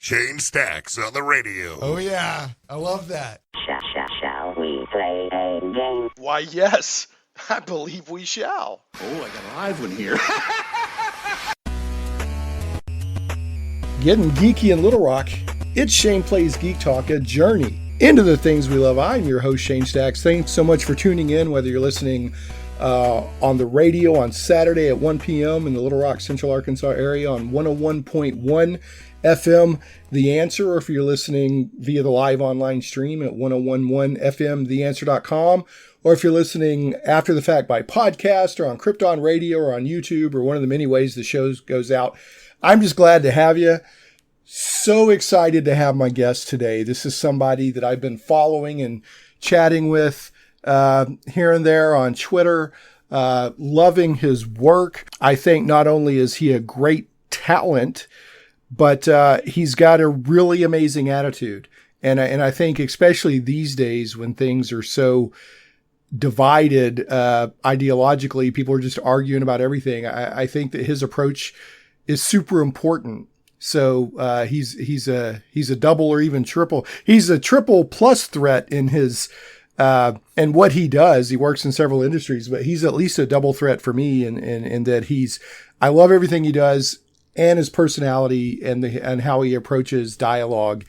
Shane Stacks on the radio. Oh, yeah. I love that. Shall we play a game? Why, yes. I believe we shall. Oh, I got a live one here. Getting geeky in Little Rock, it's Shane Plays Geek Talk, a journey into the things we love. I'm your host, Shane Stacks. Thanks so much for tuning in, whether you're listening on the radio on Saturday at 1 p.m. in the Little Rock, Central Arkansas area on 101.1 FM, The Answer, or if you're listening via the live online stream at 1011 FM, theanswer.com, or if you're listening after the fact by podcast or on Krypton Radio or on YouTube or one of the many ways the show goes out. I'm just glad to have you. So excited to have my guest today. This is somebody that I've been following and chatting with here and there on Twitter, loving his work. I think not only is he a great talent, but he's got a really amazing attitude. And I think especially these days when things are so divided ideologically, people are just arguing about everything. I think that his approach is super important. So he's a double or even triple. He's a triple plus threat in his and what he does. He works in several industries, but he's at least a double threat for me. And that I love everything he does, and his personality and how he approaches dialogue,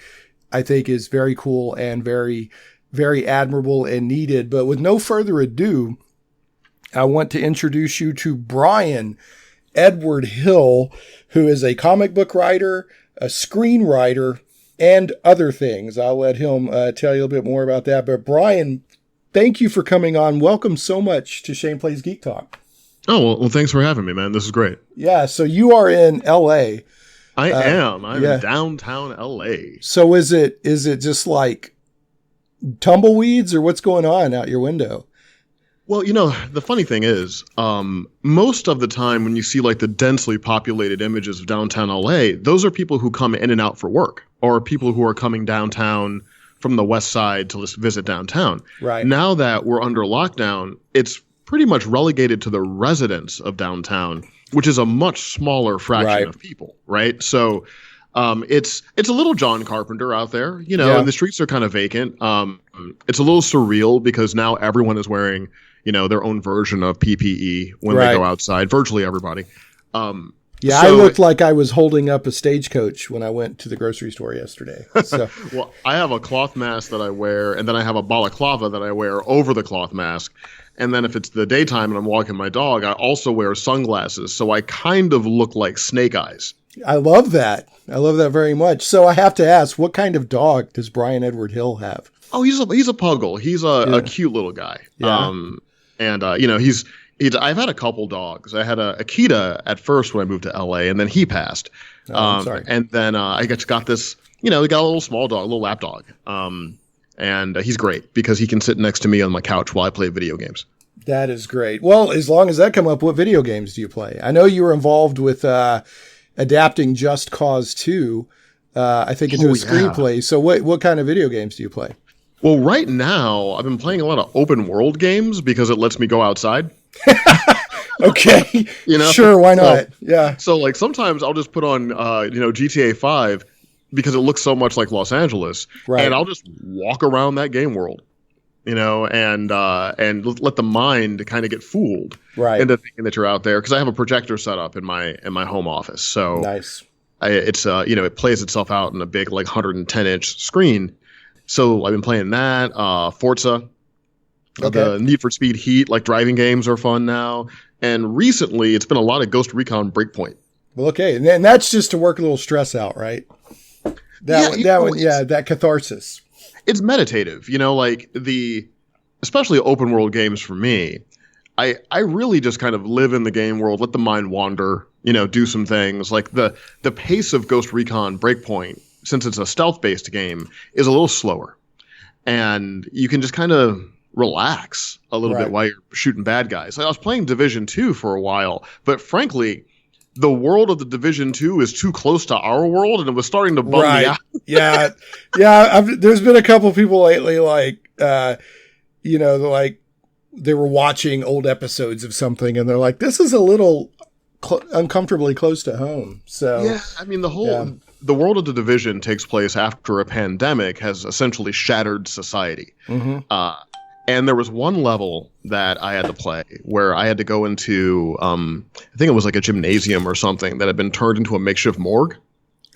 I think is very cool and very, very admirable and needed. But with no further ado, I want to introduce you to Bryan Edward Hill, who is a comic book writer, a screenwriter, and other things. I'll let him tell you a little bit more about that. But Bryan, thank you for coming on. Welcome so much to Shane Plays Geek Talk. Oh, well, thanks for having me, man. This is great. Yeah, so you are in L.A. I am. I'm in downtown L.A. So is it just like tumbleweeds, or what's going on out your window? Well, the funny thing is, most of the time when you see like the densely populated images of downtown LA, those are people who come in and out for work, or people who are coming downtown from the west side to just visit downtown. Right. Now that we're under lockdown, it's pretty much relegated to the residents of downtown, which is a much smaller fraction of people, right? So it's a little John Carpenter out there, and the streets are kind of vacant. It's a little surreal because now everyone is wearing their own version of PPE when they go outside, virtually everybody. I looked like I was holding up a stagecoach when I went to the grocery store yesterday. So. Well, I have a cloth mask that I wear, and then I have a balaclava that I wear over the cloth mask. And then if it's the daytime and I'm walking my dog, I also wear sunglasses. So I kind of look like Snake Eyes. I love that. I love that very much. So I have to ask, what kind of dog does Bryan Edward Hill have? Oh, he's a puggle. He's a cute little guy. Yeah. I've had a couple dogs. I had a Akita at first when I moved to LA, and then he passed. I'm sorry. And then I got this, we got a little small dog, a little lap dog. And he's great because he can sit next to me on my couch while I play video games. That is great. Well, as long as that come up, what video games do you play? I know you were involved with adapting Just Cause 2, I think, into a screenplay. So what kind of video games do you play? Well, right now, I've been playing a lot of open world games because it lets me go outside. Okay. Sure, why not? Yeah. So like sometimes I'll just put on GTA 5 because it looks so much like Los Angeles. Right. And I'll just walk around that game world. And let the mind kind of get fooled into thinking that you're out there, because I have a projector set up in my home office. So nice. It plays itself out in a big 110-inch screen. So I've been playing that, Forza, the Need for Speed Heat, driving games are fun now. And recently it's been a lot of Ghost Recon Breakpoint. Well, okay. And that's just to work a little stress out, right? That catharsis. It's meditative, especially open world games for me. I really just kind of live in the game world, let the mind wander, do some things. Like the pace of Ghost Recon Breakpoint, since it's a stealth-based game, is a little slower. And you can just kind of relax a little bit while you're shooting bad guys. I was playing Division 2 for a while, but frankly, the world of the Division 2 is too close to our world, and it was starting to bum me out. Yeah. There's been a couple people lately, they were watching old episodes of something, and they're like, this is a little uncomfortably close to home. So yeah, I mean, the whole the world of The Division takes place after a pandemic has essentially shattered society. Mm-hmm. And there was one level that I had to play where I had to go into, I think it was like a gymnasium or something that had been turned into a makeshift morgue.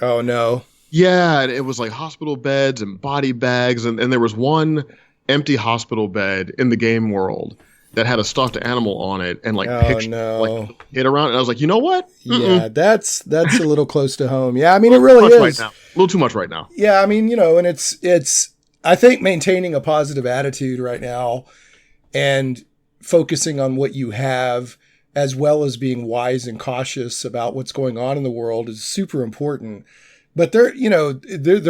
Oh, no. Yeah, and it was like hospital beds and body bags. And there was one empty hospital bed in the game world that had a stuffed animal on it and like it around. And I was like, you know what? Yeah, that's a little close to home. Yeah, I mean, it really is. Right now. A little too much right now. Yeah, I mean, and it's I think maintaining a positive attitude right now and focusing on what you have as well as being wise and cautious about what's going on in the world is super important. But there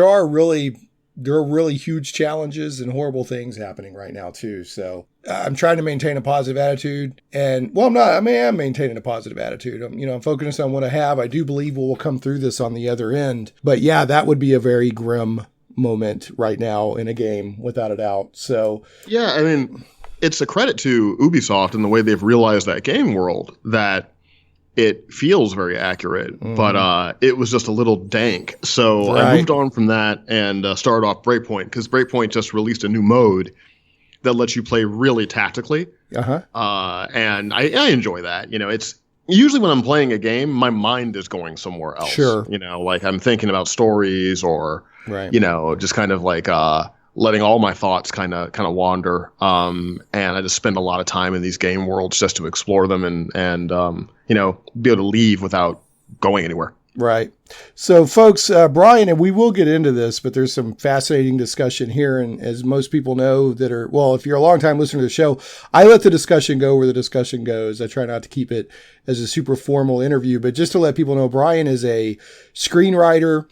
are really huge challenges and horrible things happening right now too. So I'm trying to maintain a positive attitude, and I am maintaining a positive attitude. I'm focusing on what I have. I do believe we'll come through this on the other end, but yeah, that would be a very grim moment right now in a game without a doubt. So yeah, I mean, it's a credit to Ubisoft and the way they've realized that game world that it feels very accurate, but it was just a little dank. So I moved on from that and started off Breakpoint, because Breakpoint just released a new mode that lets you play really tactically. And I enjoy that. It's usually when I'm playing a game, my mind is going somewhere else. Sure. Like I'm thinking about stories or, just kind of like letting all my thoughts kind of wander. And I just spend a lot of time in these game worlds just to explore them and be able to leave without going anywhere. Right. So, folks, Bryan, and we will get into this, but there's some fascinating discussion here. And as most people know that are, well, if you're a long-time listener to the show, I let the discussion go where the discussion goes. I try not to keep it as a super formal interview, but just to let people know, Bryan is a screenwriter,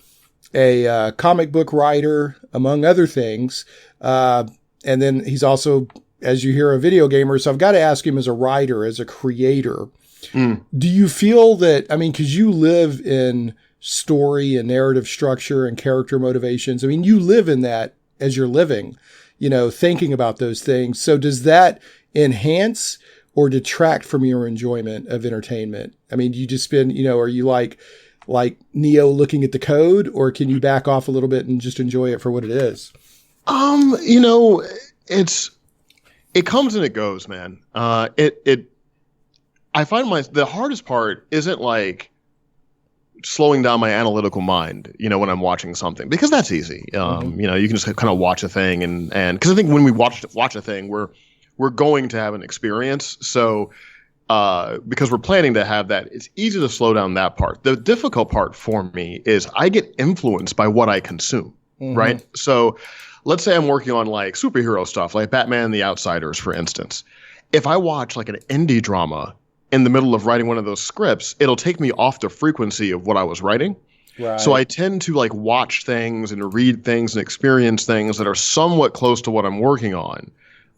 a comic book writer, among other things. And then he's also, as you hear, a video gamer. So I've got to ask him, as a writer, as a creator, do you feel that, I mean, because you live in story and narrative structure and character motivations, I mean, you live in that as you're living, thinking about those things. So does that enhance or detract from your enjoyment of entertainment? I mean, do you just spend, are you like Neo looking at the code, or can you back off a little bit and just enjoy it for what it is? It comes and it goes, man. I find the hardest part isn't like slowing down my analytical mind, when I'm watching something, because that's easy. You can just kind of watch a thing and because I think when we watch a thing, we're going to have an experience. So because we're planning to have that, it's easy to slow down that part. The difficult part for me is I get influenced by what I consume, right? So let's say I'm working on like superhero stuff, like Batman and the Outsiders, for instance. If I watch like an indie drama in the middle of writing one of those scripts, it'll take me off the frequency of what I was writing. Right. So I tend to like watch things and read things and experience things that are somewhat close to what I'm working on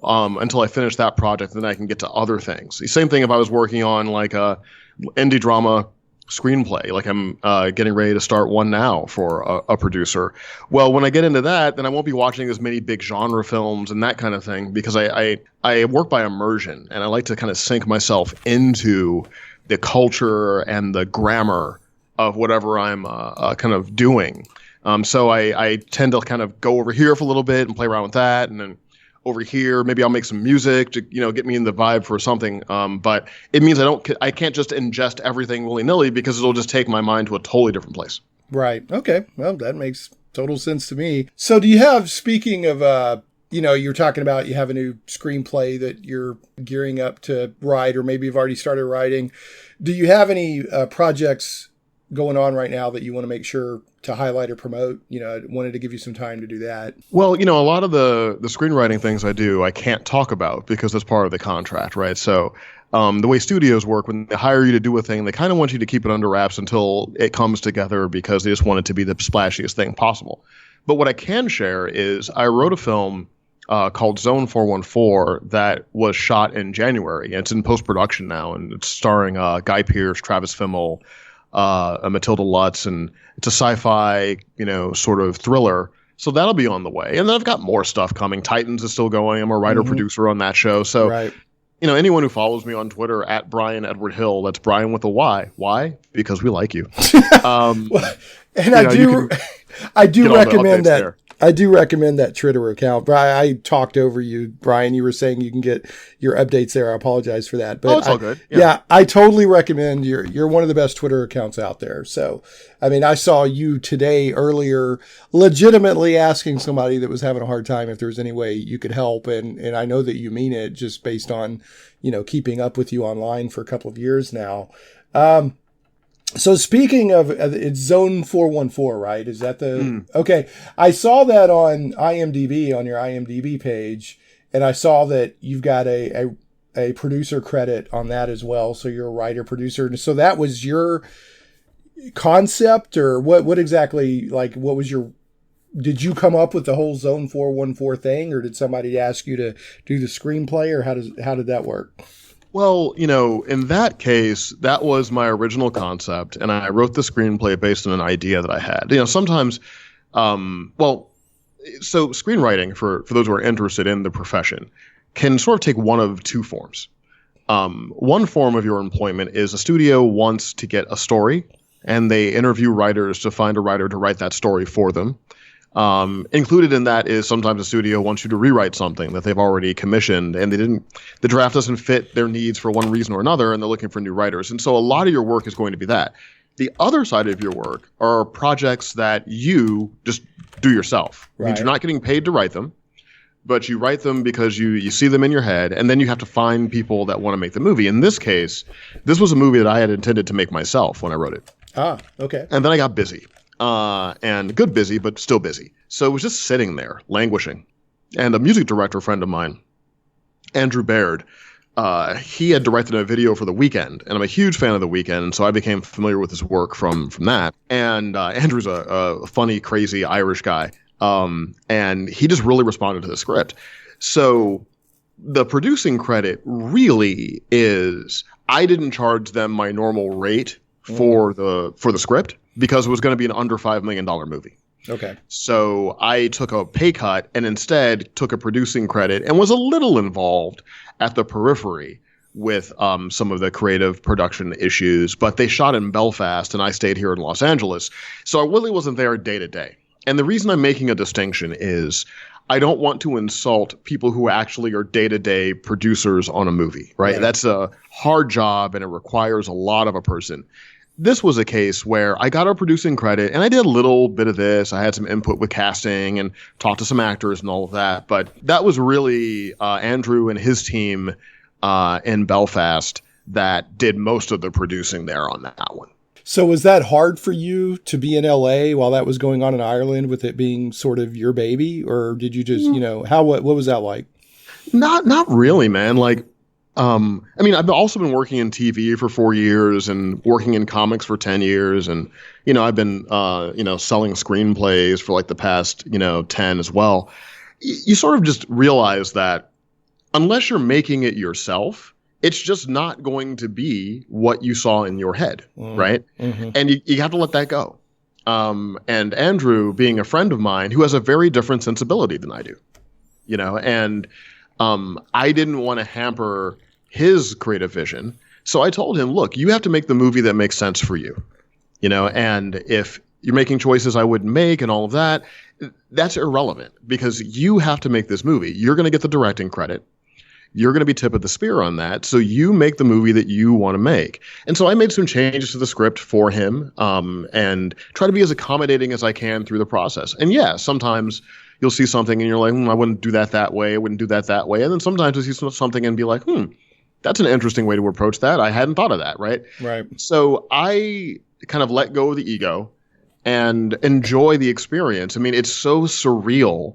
until I finish that project. Then I can get to other things. The same thing if I was working on like a indie drama screenplay, like I'm getting ready to start one now for a producer. Well, when I get into that, then I won't be watching as many big genre films and that kind of thing, because I work by immersion, and I like to kind of sink myself into the culture and the grammar of whatever I'm kind of doing. So I tend to kind of go over here for a little bit and play around with that, and then over here, maybe I'll make some music to, get me in the vibe for something. But it means I can't just ingest everything willy-nilly, because it'll just take my mind to a totally different place. Right. Okay. Well, that makes total sense to me. So do you have, speaking of, you're talking about you have a new screenplay that you're gearing up to write, or maybe you've already started writing. Do you have any projects going on right now that you want to make sure to highlight or promote? I wanted to give you some time to do that. Well, a lot of the screenwriting things I do, I can't talk about because that's part of the contract, right? So the way studios work, when they hire you to do a thing, they kind of want you to keep it under wraps until it comes together, because they just want it to be the splashiest thing possible. But what I can share is I wrote a film called Zone 414 that was shot in January. And it's in post-production now, and it's starring Guy Pearce, Travis Fimmel, Matilda Lutz, and it's a sci-fi, sort of thriller. So that'll be on the way. And then I've got more stuff coming. Titans is still going. I'm a writer-producer on that show. So, right. Anyone who follows me on Twitter at Bryan Edward Hill, that's Bryan with a Y. Why? Because we like you. And I do recommend that. There. I do recommend that Twitter account. I talked over you, Brian. You were saying you can get your updates there. I apologize for that. But it's all good. Yeah, I totally recommend. You're one of the best Twitter accounts out there. So, I mean, I saw you today earlier legitimately asking somebody that was having a hard time if there was any way you could help. And I know that you mean it just based on, keeping up with you online for a couple of years now. So speaking of, it's Zone 414, right? Is that the, okay. I saw that on IMDb, on your IMDb page, and I saw that you've got a producer credit on that as well. So you're a writer, producer. So that was your concept, or what exactly, like, what was did you come up with the whole Zone 414 thing, or did somebody ask you to do the screenplay, or how did that work? Well, in that case, that was my original concept, and I wrote the screenplay based on an idea that I had. Sometimes, so screenwriting, for those who are interested in the profession, can sort of take one of two forms. One form of your employment is a studio wants to get a story, and they interview writers to find a writer to write that story for them. Included in that is sometimes a studio wants you to rewrite something that they've already commissioned, and the draft doesn't fit their needs for one reason or another, and they're looking for new writers. And so a lot of your work is going to be that. The other side of your work are projects that you just do yourself. Right. It means you're not getting paid to write them, but you write them because you see them in your head, and then you have to find people that want to make the movie. In this case, this was a movie that I had intended to make myself when I wrote it. Ah, okay. And then I got busy. And good busy, but still busy. So it was just sitting there, languishing. And a music director friend of mine, Andrew Baird, he had directed a video for The Weeknd, and I'm a huge fan of The Weeknd, and so I became familiar with his work from that. And Andrew's a funny, crazy Irish guy, and he just really responded to the script. So the producing credit really is, I didn't charge them my normal rate for the script, because it was going to be an under $5 million movie. Okay. So I took a pay cut and instead took a producing credit and was a little involved at the periphery with some of the creative production issues. But they shot in Belfast and I stayed here in Los Angeles. So I really wasn't there day to day. And the reason I'm making a distinction is I don't want to insult people who actually are day-to-day producers on a movie, right? That's a hard job and it requires a lot of a person. This was a case where I got a producing credit and I did a little bit of this. I had some input with casting and talked to some actors and all of that. But that was really Andrew and his team in Belfast that did most of the producing there on that one. So was that hard for you to be in LA while that was going on in Ireland, with it being sort of your baby? Or did you just, what was that like? Not really, man. Like, I've also been working in TV for 4 years and working in comics for 10 years. And, I've been, selling screenplays for like the past, 10 as well. You sort of just realize that unless you're making it yourself, it's just not going to be what you saw in your head. Right. Mm-hmm. And you have to let that go. And Andrew, being a friend of mine who has a very different sensibility than I do, and I didn't want to hamper his creative vision. So I told him, look, you have to make the movie that makes sense for you, and if you're making choices I wouldn't make and all of that, that's irrelevant because you have to make this movie. You're going to get the directing credit. You're going to be tip of the spear on that. So you make the movie that you want to make. And so I made some changes to the script for him and try to be as accommodating as I can through the process. And yeah, sometimes you'll see something and you're like, I wouldn't do that way. I wouldn't do that way. And then sometimes you'll see something and be like, that's an interesting way to approach that. I hadn't thought of that, right? Right. So I kind of let go of the ego and enjoy the experience. I mean, it's so surreal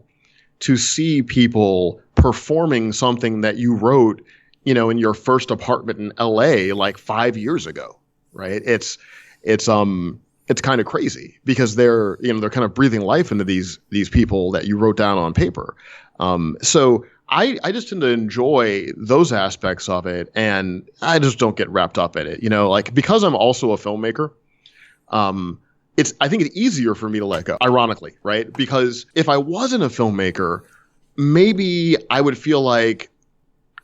to see people performing something that you wrote, in your first apartment in LA like 5 years ago, right? It's kind of crazy because they're kind of breathing life into these people that you wrote down on paper. So I just tend to enjoy those aspects of it, and I just don't get wrapped up in it. Because I'm also a filmmaker, I think it's easier for me to let go, ironically, right? Because if I wasn't a filmmaker, maybe I would feel like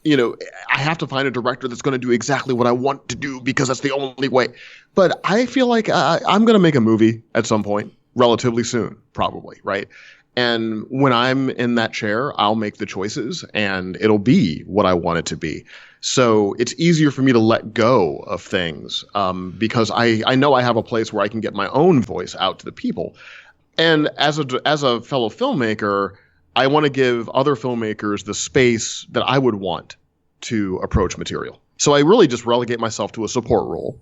I have to find a director that's going to do exactly what I want to do because that's the only way. But I feel like I'm going to make a movie at some point relatively soon, probably, right? And when I'm in that chair, I'll make the choices and it'll be what I want it to be. So it's easier for me to let go of things because I know I have a place where I can get my own voice out to the people. And as a fellow filmmaker, I want to give other filmmakers the space that I would want to approach material. So I really just relegate myself to a support role.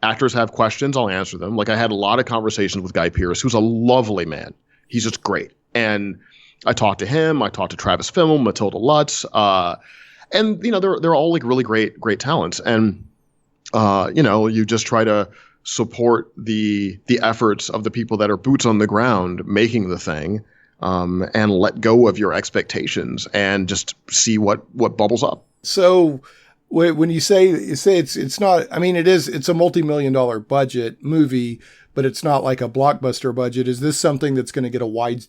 Actors have questions, I'll answer them. Like I had a lot of conversations with Guy Pearce, who's a lovely man. He's just great. And I talked to him. I talked to Travis Fimmel, Matilda Lutz, and they're all like really great talents. And you just try to support the efforts of the people that are boots on the ground making the thing, and let go of your expectations and just see what bubbles up. So when you say it's not, I mean, it's a multi-million-dollar budget movie, but it's not like a blockbuster budget. Is this something that's going to get a wide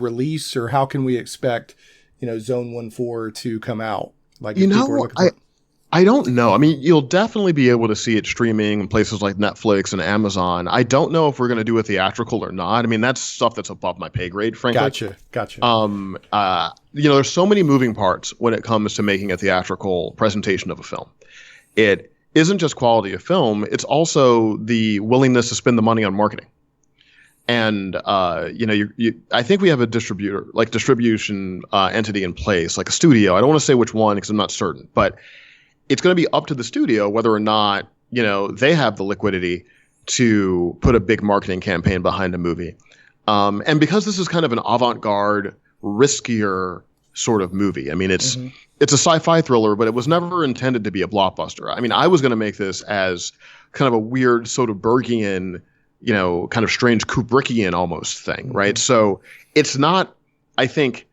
release, or how can we expect, Zone 1-4 to come out? Like, I don't know. I mean, you'll definitely be able to see it streaming in places like Netflix and Amazon. I don't know if we're going to do a theatrical or not. I mean, that's stuff that's above my pay grade, frankly. Gotcha. There's so many moving parts when it comes to making a theatrical presentation of a film. It isn't just quality of film. It's also the willingness to spend the money on marketing. And, I think we have a distribution entity in place, like a studio. I don't want to say which one because I'm not certain, but it's going to be up to the studio whether or not, they have the liquidity to put a big marketing campaign behind a movie. And because this is kind of an avant-garde, riskier sort of movie. I mean, it's a sci-fi thriller, but it was never intended to be a blockbuster. I mean, I was going to make this as kind of a weird Soderberghian, kind of strange Kubrickian almost thing, right? So it's not, I think,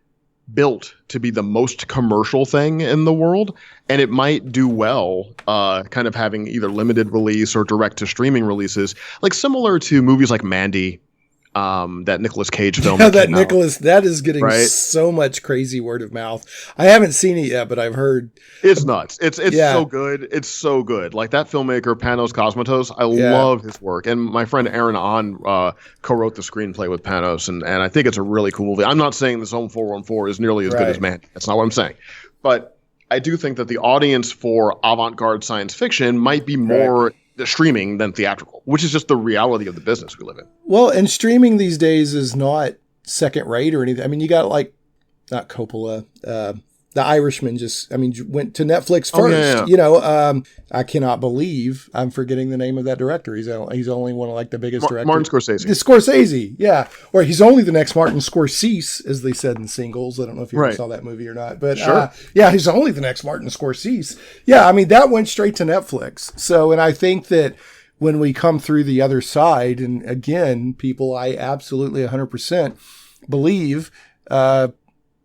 built to be the most commercial thing in the world, and it might do well kind of having either limited release or direct to streaming releases, like similar to movies like Mandy, that Nicolas Cage film. That is getting so much crazy word of mouth. I haven't seen it yet, but I've heard it's nuts. It's so good. It's so good. Like that filmmaker Panos Cosmatos, I love his work. And my friend Aaron Ahn co-wrote the screenplay with Panos, and I think it's a really cool movie. I'm not saying the Zone 414 is nearly as good as Mandy. That's not what I'm saying. But I do think that the audience for avant-garde science fiction might be more streaming than theatrical, which is just the reality of the business we live in. Well, and streaming these days is not second rate or anything. I mean, you got not Coppola, The Irishman went to Netflix first. I cannot believe I'm forgetting the name of that director. He's only one of the biggest directors. Martin Scorsese. Scorsese, yeah. Or he's only the next Martin Scorsese, as they said in Singles. I don't know if you ever saw that movie or not, but sure. He's only the next Martin Scorsese. Yeah, I mean that went straight to Netflix. So, and I think that when we come through the other side, and again, people, I absolutely 100% believe.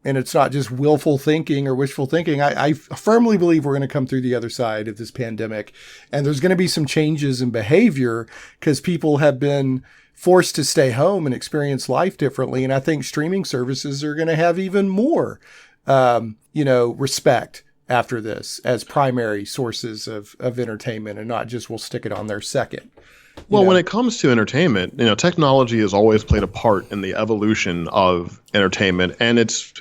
And it's not just willful thinking or wishful thinking. I firmly believe we're going to come through the other side of this pandemic. And there's going to be some changes in behavior because people have been forced to stay home and experience life differently. And I think streaming services are going to have even more, respect after this as primary sources of entertainment, and not just we'll stick it on their second. Well, when it comes to entertainment, technology has always played a part in the evolution of entertainment and its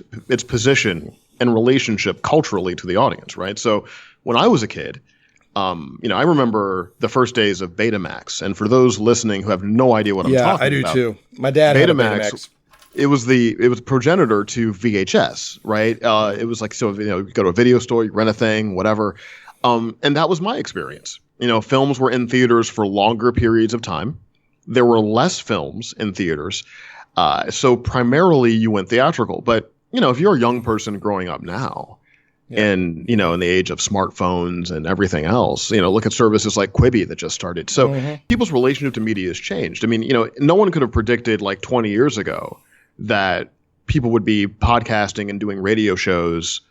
position and relationship culturally to the audience, right? So when I was a kid, I remember the first days of Betamax. And for those listening who have no idea what I'm talking about. Yeah, I do too. My dad had a Betamax. It was the progenitor to VHS, right? It was you go to a video store, you rent a thing, whatever. And that was my experience. Films were in theaters for longer periods of time. There were less films in theaters. So primarily you went theatrical. But, if you're a young person growing up now and, in the age of smartphones and everything else, look at services like Quibi that just started. So people's relationship to media has changed. I mean, no one could have predicted 20 years ago that people would be podcasting and doing radio shows,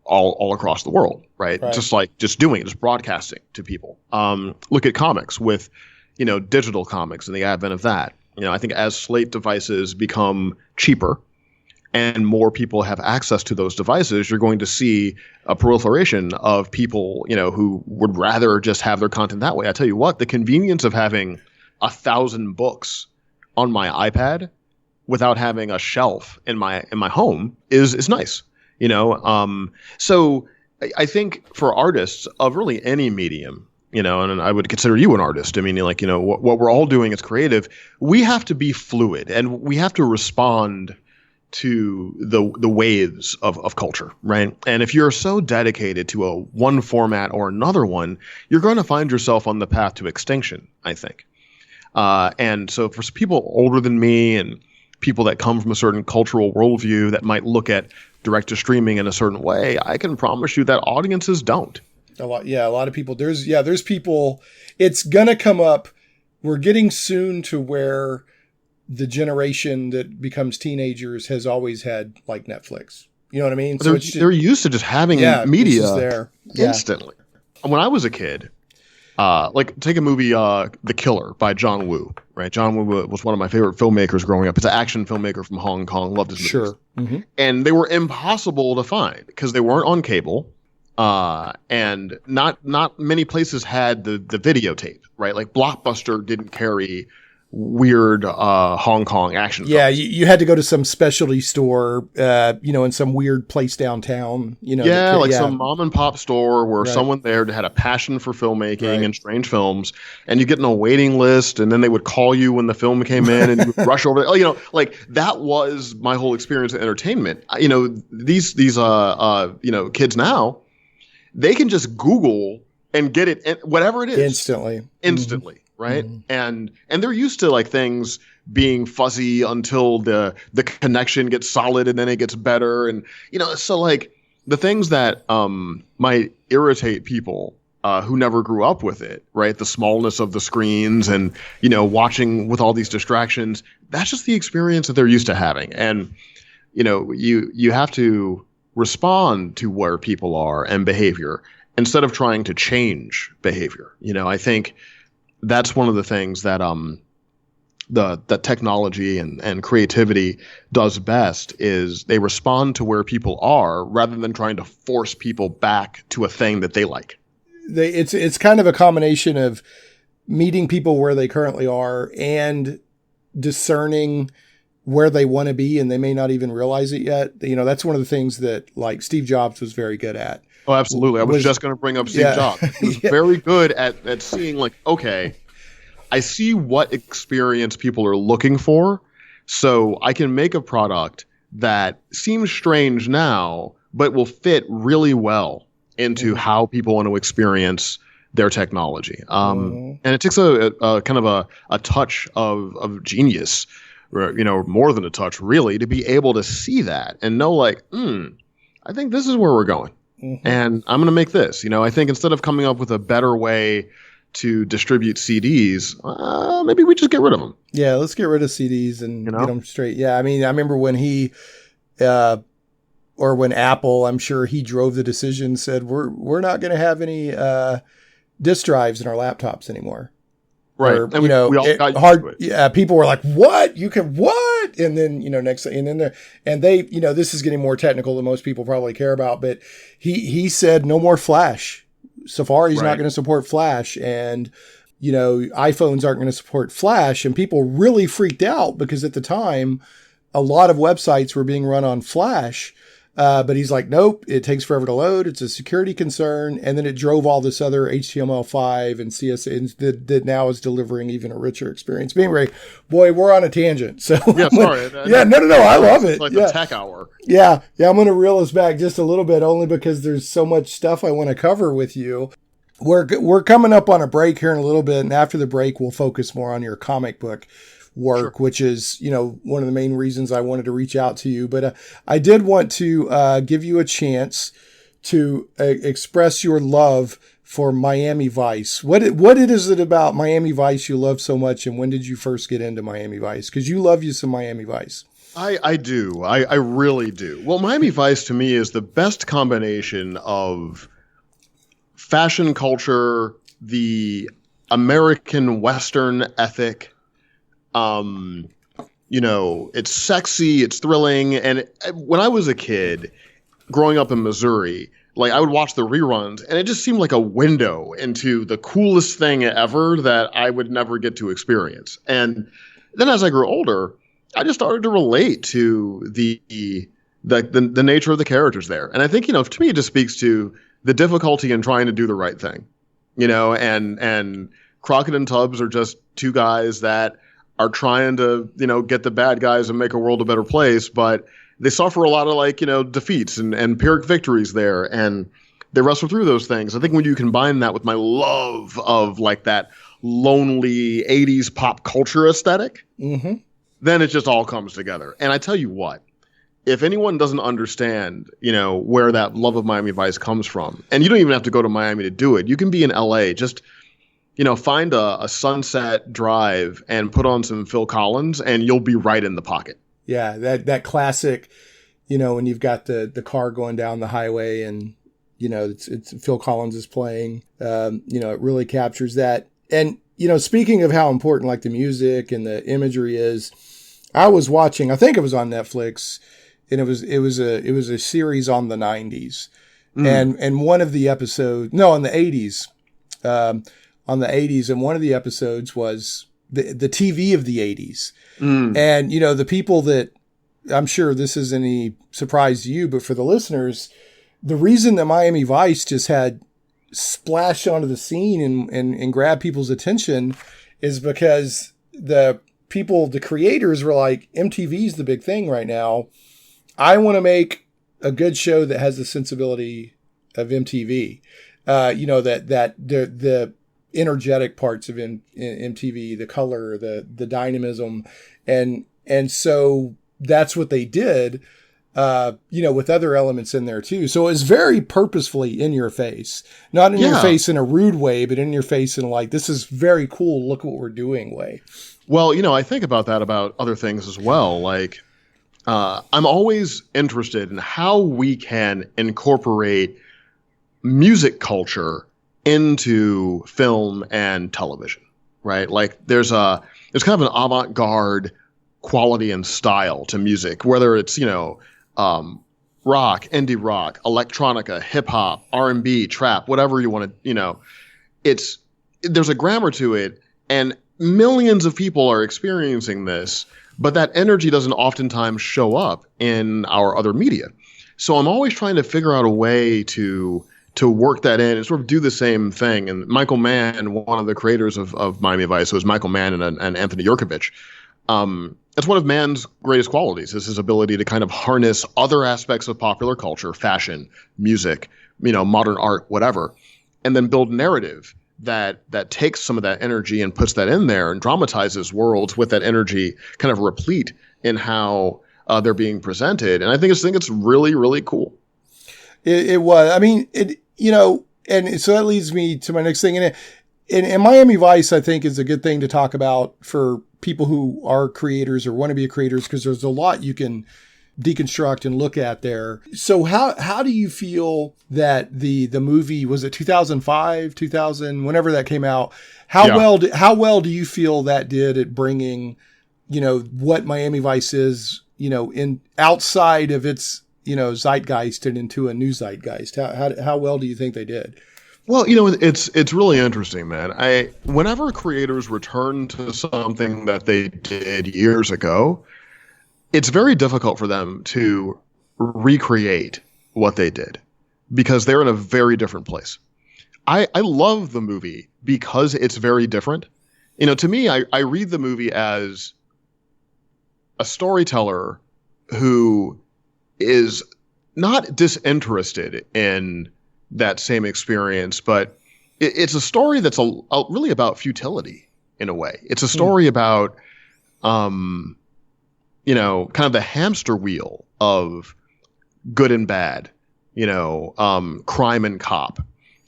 all across the world, right? Just doing it, just broadcasting to people. Look at comics with, digital comics and the advent of that. I think as slate devices become cheaper and more people have access to those devices, you're going to see a proliferation of people, who would rather just have their content that way. I tell you what, the convenience of having 1,000 books on my iPad without having a shelf in my home is nice, So I think for artists of really any medium, and I would consider you an artist. I mean, what we're all doing is creative. We have to be fluid, and we have to respond to the waves of culture, right? And if you're so dedicated to one format or another one, you're going to find yourself on the path to extinction, I think. And so for people older than me and people that come from a certain cultural worldview that might look at direct to streaming in a certain way, I can promise you that audiences don't. A lot of people. There's people. It's gonna come up. We're getting soon to where the generation that becomes teenagers has always had like Netflix. You know what I mean? So they're used to just having media there instantly. When I was a kid, take a movie, The Killer by John Woo. Right, John Woo was one of my favorite filmmakers growing up. It's an action filmmaker from Hong Kong. Loved his movies. Sure. Mm-hmm. And they were impossible to find because they weren't on cable. And not many places had the videotape, right? Like Blockbuster didn't carry weird Hong Kong action films. Yeah, you had to go to some specialty store, in some weird place downtown. Some mom and pop store where someone there had a passion for filmmaking and strange films, and you get in a waiting list, and then they would call you when the film came in, and you would rush over. That was my whole experience of entertainment. These kids now, they can just Google and get it, whatever it is, instantly. Mm-hmm. Right. Mm-hmm. And they're used to things being fuzzy until the connection gets solid and then it gets better. And, so the things that might irritate people who never grew up with it, right? The smallness of the screens and, watching with all these distractions, that's just the experience that they're used to having. And, you have to respond to where people are and behavior instead of trying to change behavior. I think that's one of the things that that technology and creativity does best is they respond to where people are rather than trying to force people back to a thing that they like. It's kind of a combination of meeting people where they currently are and discerning where they want to be, and they may not even realize it yet. That's one of the things that Steve Jobs was very good at. Oh, absolutely. I was just going to bring up Steve Jobs. He was very good at seeing okay, I see what experience people are looking for, so I can make a product that seems strange now, but will fit really well into how people want to experience their technology. And it takes a kind of a touch of genius, more than a touch really, to be able to see that and know I think this is where we're going. Mm-hmm. And I'm going to make this. I think instead of coming up with a better way to distribute CDs, maybe we just get rid of them. Yeah, let's get rid of CDs and get them straight. Yeah, I mean, I remember when when Apple, I'm sure he drove the decision, said we're not going to have any disk drives in our laptops anymore. Right. Or, and we all got used to it. Yeah. People were like, what? You can what? And then, next, and then they, this is getting more technical than most people probably care about, but he said no more Flash. Safari's not going to support Flash, and, iPhones aren't going to support Flash. And people really freaked out because at the time, a lot of websites were being run on Flash. But he's like, nope, it takes forever to load. It's a security concern. And then it drove all this other HTML5 and CSS that now is delivering even a richer experience. But anyway, boy, we're on a tangent. So yeah, sorry. No, I love it. It's like the tech hour. Yeah. I'm going to reel us back just a little bit only because there's so much stuff I want to cover with you. We're coming up on a break here in a little bit. And after the break, we'll focus more on your comic book work, which is, one of the main reasons I wanted to reach out to you. But I did want to give you a chance to express your love for Miami Vice. What is it about Miami Vice you love so much, and when did you first get into Miami Vice? Because you love you some Miami Vice. I do. I really do. Well, Miami Vice to me is the best combination of fashion culture, the American Western ethic, it's sexy, it's thrilling. And when I was a kid growing up in Missouri, like I would watch the reruns and it just seemed like a window into the coolest thing ever that I would never get to experience. And then as I grew older, I just started to relate to the nature of the characters there. And I think, to me, it just speaks to the difficulty in trying to do the right thing, and Crockett and Tubbs are just two guys that are trying to, get the bad guys and make a world a better place, but they suffer a lot of defeats and Pyrrhic victories there, and they wrestle through those things. I think when you combine that with my love of that lonely 80s pop culture aesthetic, then it just all comes together. And I tell you what, if anyone doesn't understand, where that love of Miami Vice comes from, and you don't even have to go to Miami to do it, you can be in LA, just find a Sunset Drive and put on some Phil Collins and you'll be right in the pocket. Yeah, that classic, when you've got the car going down the highway and, it's Phil Collins is playing, it really captures that. And, speaking of how important the music and the imagery is, I was watching, I think it was on Netflix, and it was a series on the 90s. And one of the episodes, no, in the 80s, on the 80s, and one of the episodes was the TV of the 80s. And, the people that, I'm sure this isn't any surprise to you, but for the listeners, the reason that Miami Vice just had splashed onto the scene and grabbed people's attention is because the creators were like, MTV's the big thing right now. I want to make a good show that has the sensibility of MTV. The energetic parts of MTV, the color, the dynamism. And so that's what they did, with other elements in there too. So it was very purposefully in your face, not in your face in a rude way, but in your face in this is very cool. Look what we're doing way. Well, I think about that about other things as well. I'm always interested in how we can incorporate music culture into film and television, right? There's kind of an avant-garde quality and style to music, whether it's, rock, indie rock, electronica, hip hop, R&B, trap, whatever you want to, there's a grammar to it, and millions of people are experiencing this, but that energy doesn't oftentimes show up in our other media. So I'm always trying to figure out a way to work that in and sort of do the same thing. And Michael Mann, one of the creators of Miami Vice, was Michael Mann and Anthony Yurkovich. That's one of Mann's greatest qualities, is his ability to kind of harness other aspects of popular culture, fashion, music, modern art, whatever, and then build narrative that takes some of that energy and puts that in there and dramatizes worlds with that energy kind of replete in how they're being presented. And I think it's really, really cool. It was. I mean, and so that leads me to my next thing. And Miami Vice, I think, is a good thing to talk about for people who are creators or want to be creators, because there's a lot you can deconstruct and look at there. So how do you feel that the movie, was it 2005, 2000, whenever that came out, how well do you feel that did at bringing, what Miami Vice is, in outside of its, zeitgeist and into a new zeitgeist? How well do you think they did? Well, it's really interesting, man. Whenever creators return to something that they did years ago, it's very difficult for them to recreate what they did because they're in a very different place. I love the movie because it's very different. To me, I read the movie as a storyteller who is not disinterested in that same experience, but it's a story that's really about futility in a way. It's a story about, kind of the hamster wheel of good and bad, crime and cop.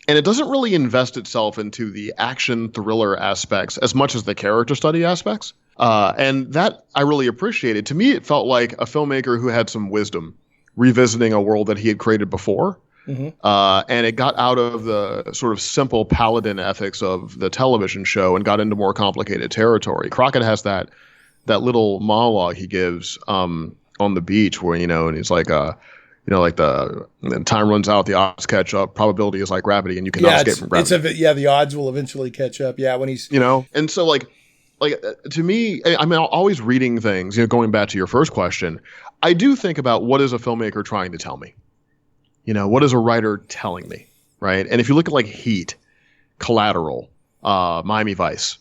And it doesn't really invest itself into the action thriller aspects as much as the character study aspects. And that I really appreciated. To me, it felt like a filmmaker who had some wisdom revisiting a world that he had created before. Mm-hmm. And it got out of the sort of simple paladin ethics of the television show and got into more complicated territory. Crockett has that that little monologue he gives on the beach where, and he's like, like the time runs out, the odds catch up, probability is like gravity, and you cannot escape from gravity. The odds will eventually catch up. Yeah, when he's and so like to me, I mean, always reading things. Going back to your first question, I do think about what is a filmmaker trying to tell me. What is a writer telling me, right? And if you look at like Heat, Collateral, Miami Vice,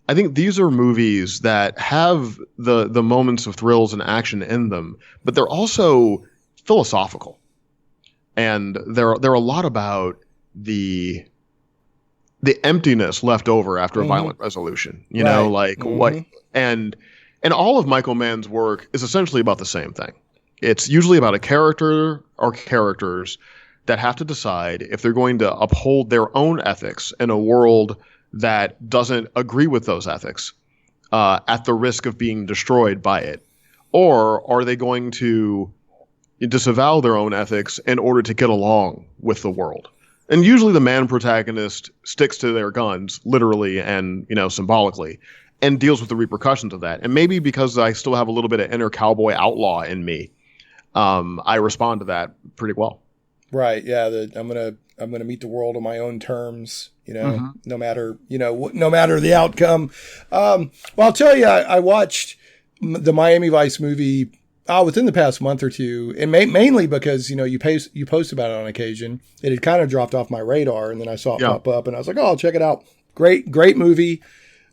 I think these are movies that have the moments of thrills and action in them, but they're also philosophical, and they're a lot about the emptiness left over after a violent resolution. What and all of Michael Mann's work is essentially about the same thing. It's usually about a character or characters that have to decide if they're going to uphold their own ethics in a world that doesn't agree with those ethics, at the risk of being destroyed by it, or are they going to disavow their own ethics in order to get along with the world? And usually the man protagonist sticks to their guns, literally and symbolically, and deals with the repercussions of that. And maybe because I still have a little bit of inner cowboy outlaw in me, I respond to that pretty well. Right. Yeah. I'm gonna meet the world on my own terms. No matter the outcome. Well, I'll tell you, I watched the Miami Vice movie within the past month or two, and mainly because you post about it on occasion. It had kind of dropped off my radar, and then I saw it pop up, and I was like, oh, I'll check it out. Great movie,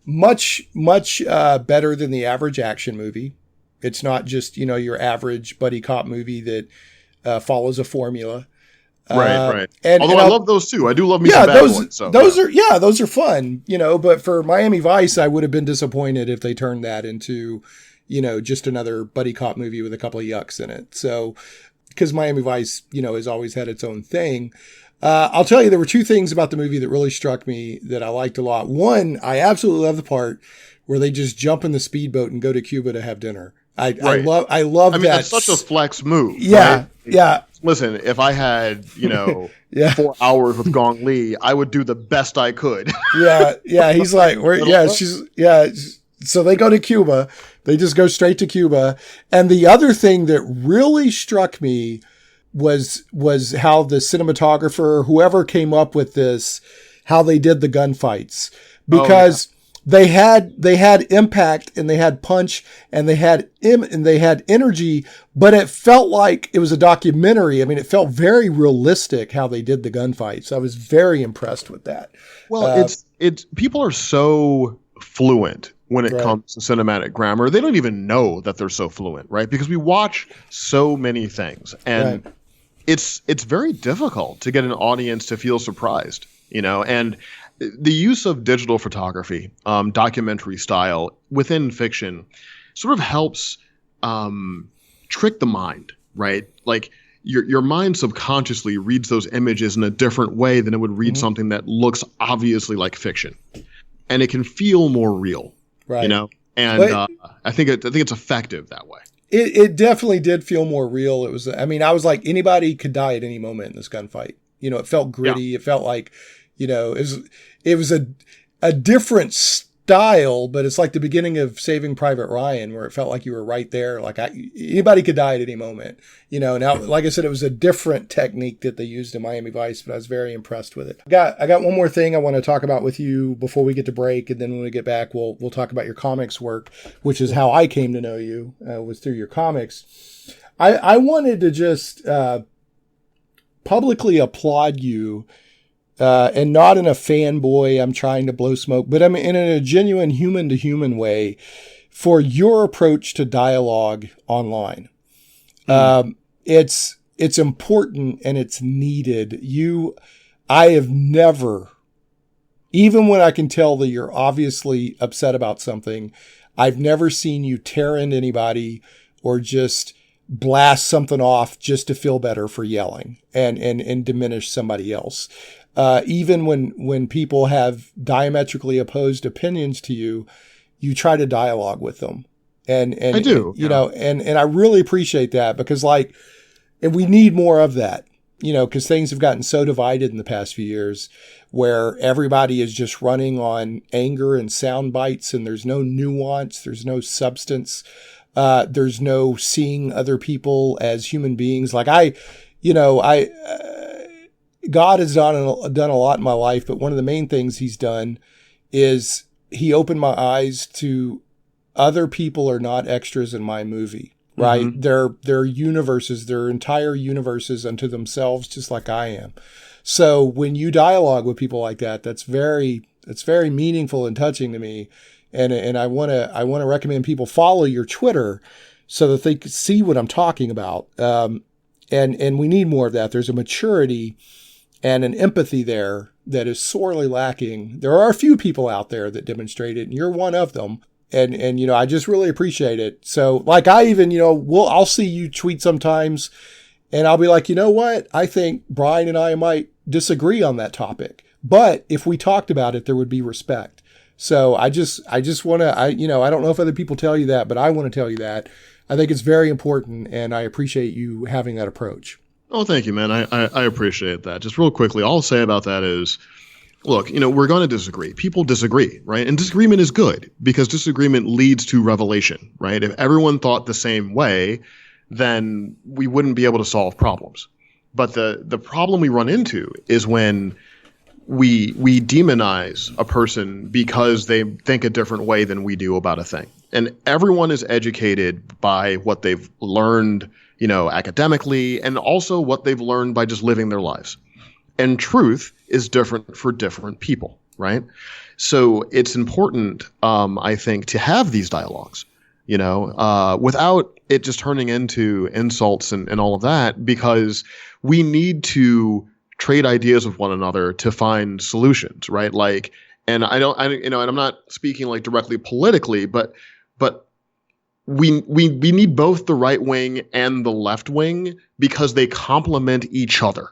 much better than the average action movie. It's not just your average buddy cop movie that follows a formula. Right. Although I love those too. I do love me some bad boys. So, those are fun, but for Miami Vice, I would have been disappointed if they turned that into, just another buddy cop movie with a couple of yucks in it. So, because Miami Vice, has always had its own thing. I'll tell you, there were two things about the movie that really struck me that I liked a lot. One, I absolutely love the part where they just jump in the speedboat and go to Cuba to have dinner. I love I mean, that. That's such a flex move. Yeah. Right? Yeah. Listen, if I had, 4 hours with Gong Li, I would do the best I could. Yeah. He's like, so they go to Cuba. They just go straight to Cuba. And the other thing that really struck me was how the cinematographer, whoever came up with this, how they did the gunfights, because they had impact and they had punch and they had energy, but it felt like it was a documentary. I mean, it felt very realistic how they did the gunfights. I was very impressed with that. Well, it's people are so fluent when it comes to cinematic grammar. They don't even know that they're so fluent, right? Because we watch so many things, and it's very difficult to get an audience to feel surprised, and the use of digital photography, documentary style within fiction sort of helps trick the mind, right? Like your mind subconsciously reads those images in a different way than it would read something that looks obviously like fiction, and it can feel more real, right? And I think it's effective that way. It definitely did feel more real. I was like, anybody could die at any moment in this gunfight. It felt gritty. Yeah. It felt like, it was a different style, but it's like the beginning of Saving Private Ryan, where it felt like you were right there. Like anybody could die at any moment, Now, like I said, it was a different technique that they used in Miami Vice, but I was very impressed with it. I got one more thing I want to talk about with you before we get to break, and then when we get back, we'll talk about your comics work, which is how I came to know you, was through your comics. I wanted to just publicly applaud you. And not in a fanboy, I'm trying to blow smoke, but I'm in a genuine human to human way for your approach to dialogue online. It's important and it's needed. I have never, even when I can tell that you're obviously upset about something, I've never seen you tear into anybody or just blast something off just to feel better for yelling and diminish somebody else. Even when people have diametrically opposed opinions to you, you try to dialogue with them. And I do, and I really appreciate that because and we need more of that. because things have gotten so divided in the past few years where everybody is just running on anger and sound bites, and there's no nuance, there's no substance, there's no seeing other people as human beings. Like God has done a lot in my life, but one of the main things he's done is he opened my eyes to other people are not extras in my movie, right? Mm-hmm. They're universes, they're entire universes unto themselves, just like I am. So when you dialogue with people like that, that's very meaningful and touching to me. And I want to recommend people follow your Twitter so that they can see what I'm talking about. And we need more of that. There's a maturity and an empathy there that is sorely lacking. There are a few people out there that demonstrate it, and you're one of them. And I just really appreciate it. So like I even, I'll see you tweet sometimes and I'll be like, you know what? I think Bryan and I might disagree on that topic, but if we talked about it, there would be respect. So I just want to, I don't know if other people tell you that, but I want to tell you that. I think it's very important, and I appreciate you having that approach. Oh, thank you, man. I appreciate that. Just real quickly, all I'll say about that is, look, we're going to disagree. People disagree, right? And disagreement is good because disagreement leads to revelation, right? If everyone thought the same way, then we wouldn't be able to solve problems. But the problem we run into is when we demonize a person because they think a different way than we do about a thing. And everyone is educated by what they've learned, academically, and also what they've learned by just living their lives. And truth is different for different people, right? So it's important, I think, to have these dialogues, without it just turning into insults and all of that, because we need to trade ideas with one another to find solutions, right? Like, and and I'm not speaking like directly politically, but we need both the right wing and the left wing because they complement each other,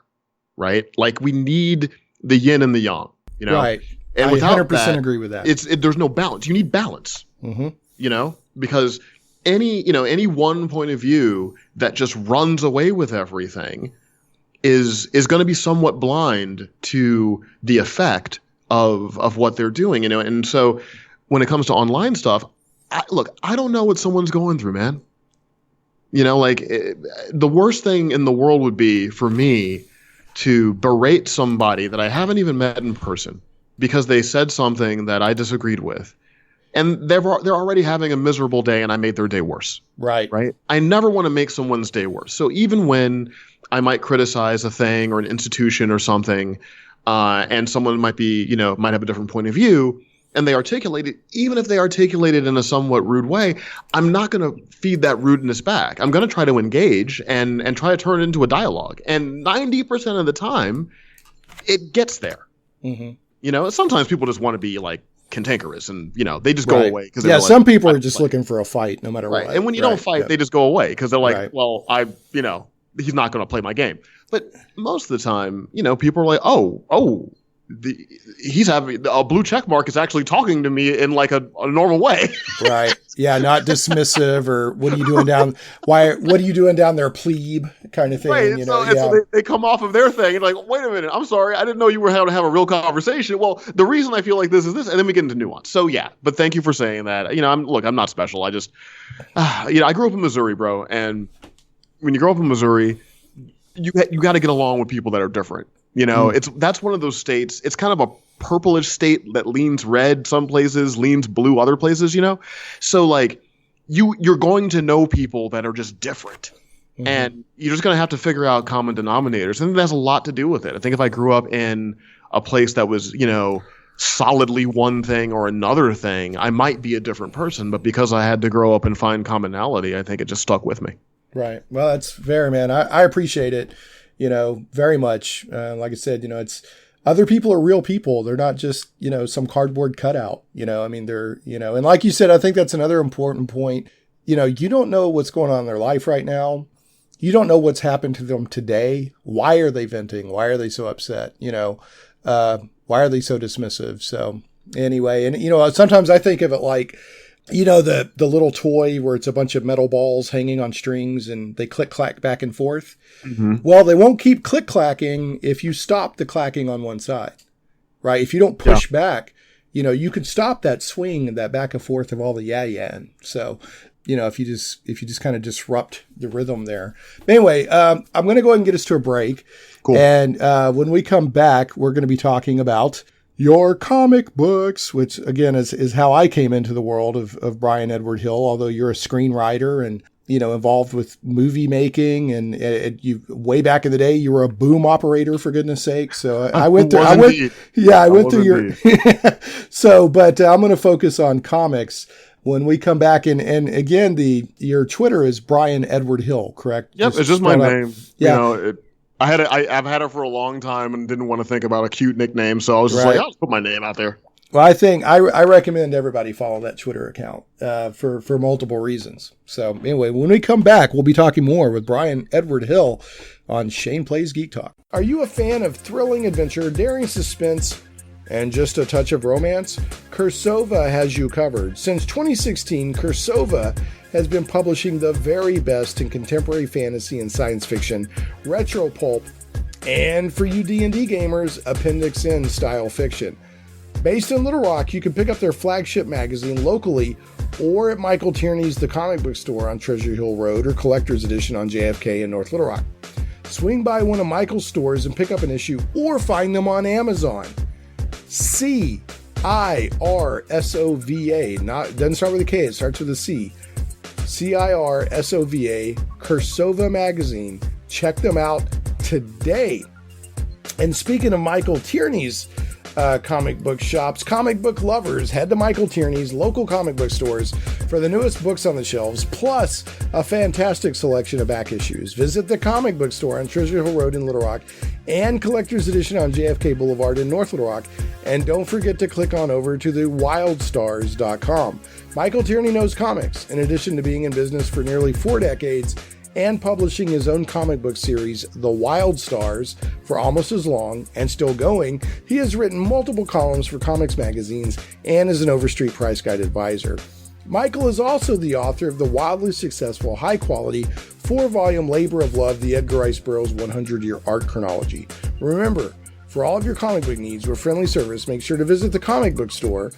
right? Like we need the yin and the yang, Right. And I 100% agree with that. There's no balance. You need balance, because any one point of view that just runs away with everything is going to be somewhat blind to the effect of what they're doing, And so when it comes to online stuff, I don't know what someone's going through, man. The worst thing in the world would be for me to berate somebody that I haven't even met in person because they said something that I disagreed with. And they're already having a miserable day and I made their day worse. Right. I never want to make someone's day worse. So even when I might criticize a thing or an institution or something, and someone might have a different point of view, and they articulate it, even if they articulate it in a somewhat rude way, I'm not going to feed that rudeness back. I'm going to try to engage and try to turn it into a dialogue. And 90% of the time, it gets there. Mm-hmm. Sometimes people just want to be like cantankerous and, they just go away. Some people are just looking for a fight no matter what. And when you don't fight, they just go away because they're like, well, he's not going to play my game. But most of the time, people are like, he's having a blue check mark is actually talking to me in like a normal way. Right. Yeah. Not dismissive or what are you doing down? What are you doing down there, plebe kind of thing? Right. So they come off of their thing and like, wait a minute. I'm sorry. I didn't know you were having to have a real conversation. Well, the reason I feel like this is this, and then we get into nuance. So yeah, but thank you for saying that. I'm not special. I just, I grew up in Missouri, bro. And when you grow up in Missouri, you got to get along with people that are different. That's one of those states. It's kind of a purplish state that leans red some places, leans blue other places, So like you're going to know people that are just different. Mm-hmm. And you're just going to have to figure out common denominators. And that has a lot to do with it. I think if I grew up in a place that was, solidly one thing or another thing, I might be a different person. But because I had to grow up and find commonality, I think it just stuck with me. Right. Well, that's fair, man. I appreciate it. Very much. Like I said, it's other people are real people. They're not just, some cardboard cutout, they're, and like you said, I think that's another important point. You don't know what's going on in their life right now. You don't know what's happened to them today. Why are they venting? Why are they so upset? Why are they so dismissive? So anyway, and, sometimes I think of it like, You know, the little toy where it's a bunch of metal balls hanging on strings and they click clack back and forth. Mm-hmm. Well, they won't keep click clacking if you stop the clacking on one side, right? If you don't push back, you know, you can stop that swing and that back and forth of all the yeah. And so, you know, if you just kind of disrupt the rhythm there. Anyway, I'm going to go ahead and get us to a break. Cool. And when we come back, we're going to be talking about your comic books, which again is how I came into the world of Bryan Edward Hill, although you're a screenwriter and, you know, involved with movie making and you way back in the day, you were a boom operator, for goodness sake. So I went through, through your, so, but I'm going to focus on comics when we come back. And again, your Twitter is Bryan Edward Hill, correct? Yep. It's just my name. Yeah. You know, I've had it for a long time and didn't want to think about a cute nickname. So I was just like, I'll just put my name out there. Well, I think I recommend everybody follow that Twitter account for multiple reasons. So anyway, when we come back, we'll be talking more with Bryan Edward Hill on Shane Plays Geek Talk. Are you a fan of thrilling adventure, daring suspense, and just a touch of romance? Cursova has you covered. Since 2016, Cursova has been publishing the very best in contemporary fantasy and science fiction, retro pulp, and for you D&D gamers, Appendix N style fiction. Based in Little Rock, you can pick up their flagship magazine locally or at Michael Tierney's The Comic Book Store on Treasure Hill Road or Collector's Edition on JFK in North Little Rock. Swing by one of Michael's stores and pick up an issue or find them on Amazon. CIRSOVA, doesn't start with a K, it starts with a C. CIRSOVA, Cursova Magazine. Check them out today. And speaking of Michael Tierney's comic book shops, comic book lovers, head to Michael Tierney's local comic book stores for the newest books on the shelves, plus a fantastic selection of back issues. Visit the Comic Book Store on Treasure Hill Road in Little Rock and Collector's Edition on JFK Boulevard in North Little Rock. And don't forget to click on over to the wildstars.com. Michael Tierney knows comics. In addition to being in business for nearly 4 decades and publishing his own comic book series, The Wild Stars, for almost as long and still going, he has written multiple columns for comics magazines and is an Overstreet Price Guide advisor. Michael is also the author of the wildly successful, high-quality, 4-volume labor of love, the Edgar Rice Burroughs 100-Year Art Chronology. Remember, for all of your comic book needs or friendly service, make sure to visit the Comic Book Store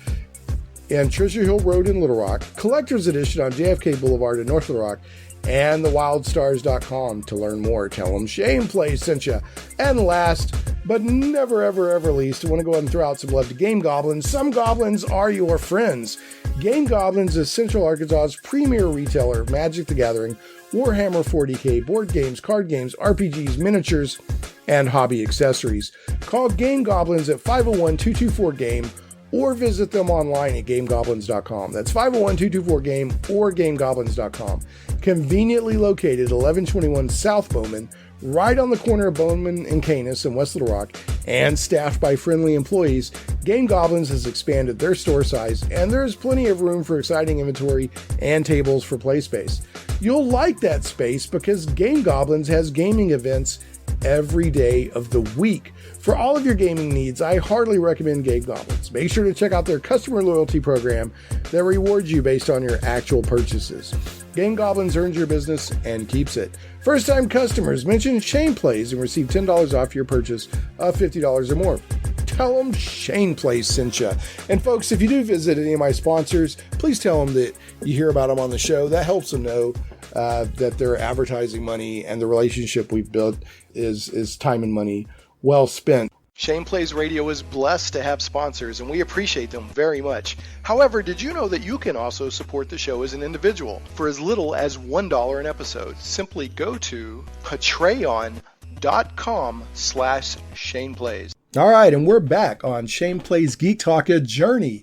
and Treasure Hill Road in Little Rock, Collector's Edition on JFK Boulevard in North Little Rock, and thewildstars.com to learn more. Tell them Shane Plays sent you. And last, but never, ever least, I want to go ahead and throw out some love to Game Goblins. Some goblins are your friends. Game Goblins is Central Arkansas's premier retailer of Magic the Gathering, Warhammer 40k, board games, card games, RPGs, miniatures, and hobby accessories. Call Game Goblins at 501-224-GAME or visit them online at gamegoblins.com. That's 501-224-GAME or gamegoblins.com. Conveniently located 1121 South Bowman, right on the corner of Bowman and Canis in West Little Rock, and staffed by friendly employees, Game Goblins has expanded their store size, and there is plenty of room for exciting inventory and tables for play space. You'll like that space because Game Goblins has gaming events every day of the week. For all of your gaming needs, I heartily recommend Game Goblins. Make sure to check out their customer loyalty program that rewards you based on your actual purchases. Game Goblins earns your business and keeps it. First-time customers, mention Shane Plays and receive $10 off your purchase of $50 or more. Tell them Shane Plays sent you. And folks, if you do visit any of my sponsors, please tell them that you hear about them on the show. That helps them know that their advertising money and the relationship we've built is time and money well spent. Shane Plays Radio is blessed to have sponsors, and we appreciate them very much. However, did you know that you can also support the show as an individual for as little as $1 an episode? Simply go to patreon.com/Shane Plays. All right, and we're back on Shane Plays Geek Talk, a journey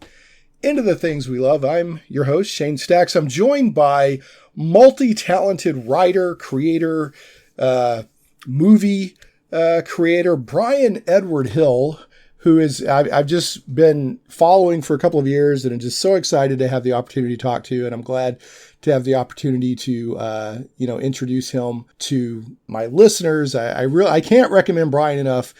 into the things we love. I'm your host, Shane Stacks. I'm joined by multi-talented writer, creator, movie creator Bryan Edward Hill, who is I've just been following for a couple of years, and I'm just so excited to have the opportunity to talk to, and I'm glad to have the opportunity to introduce him to my listeners. I can't recommend Bryan enough.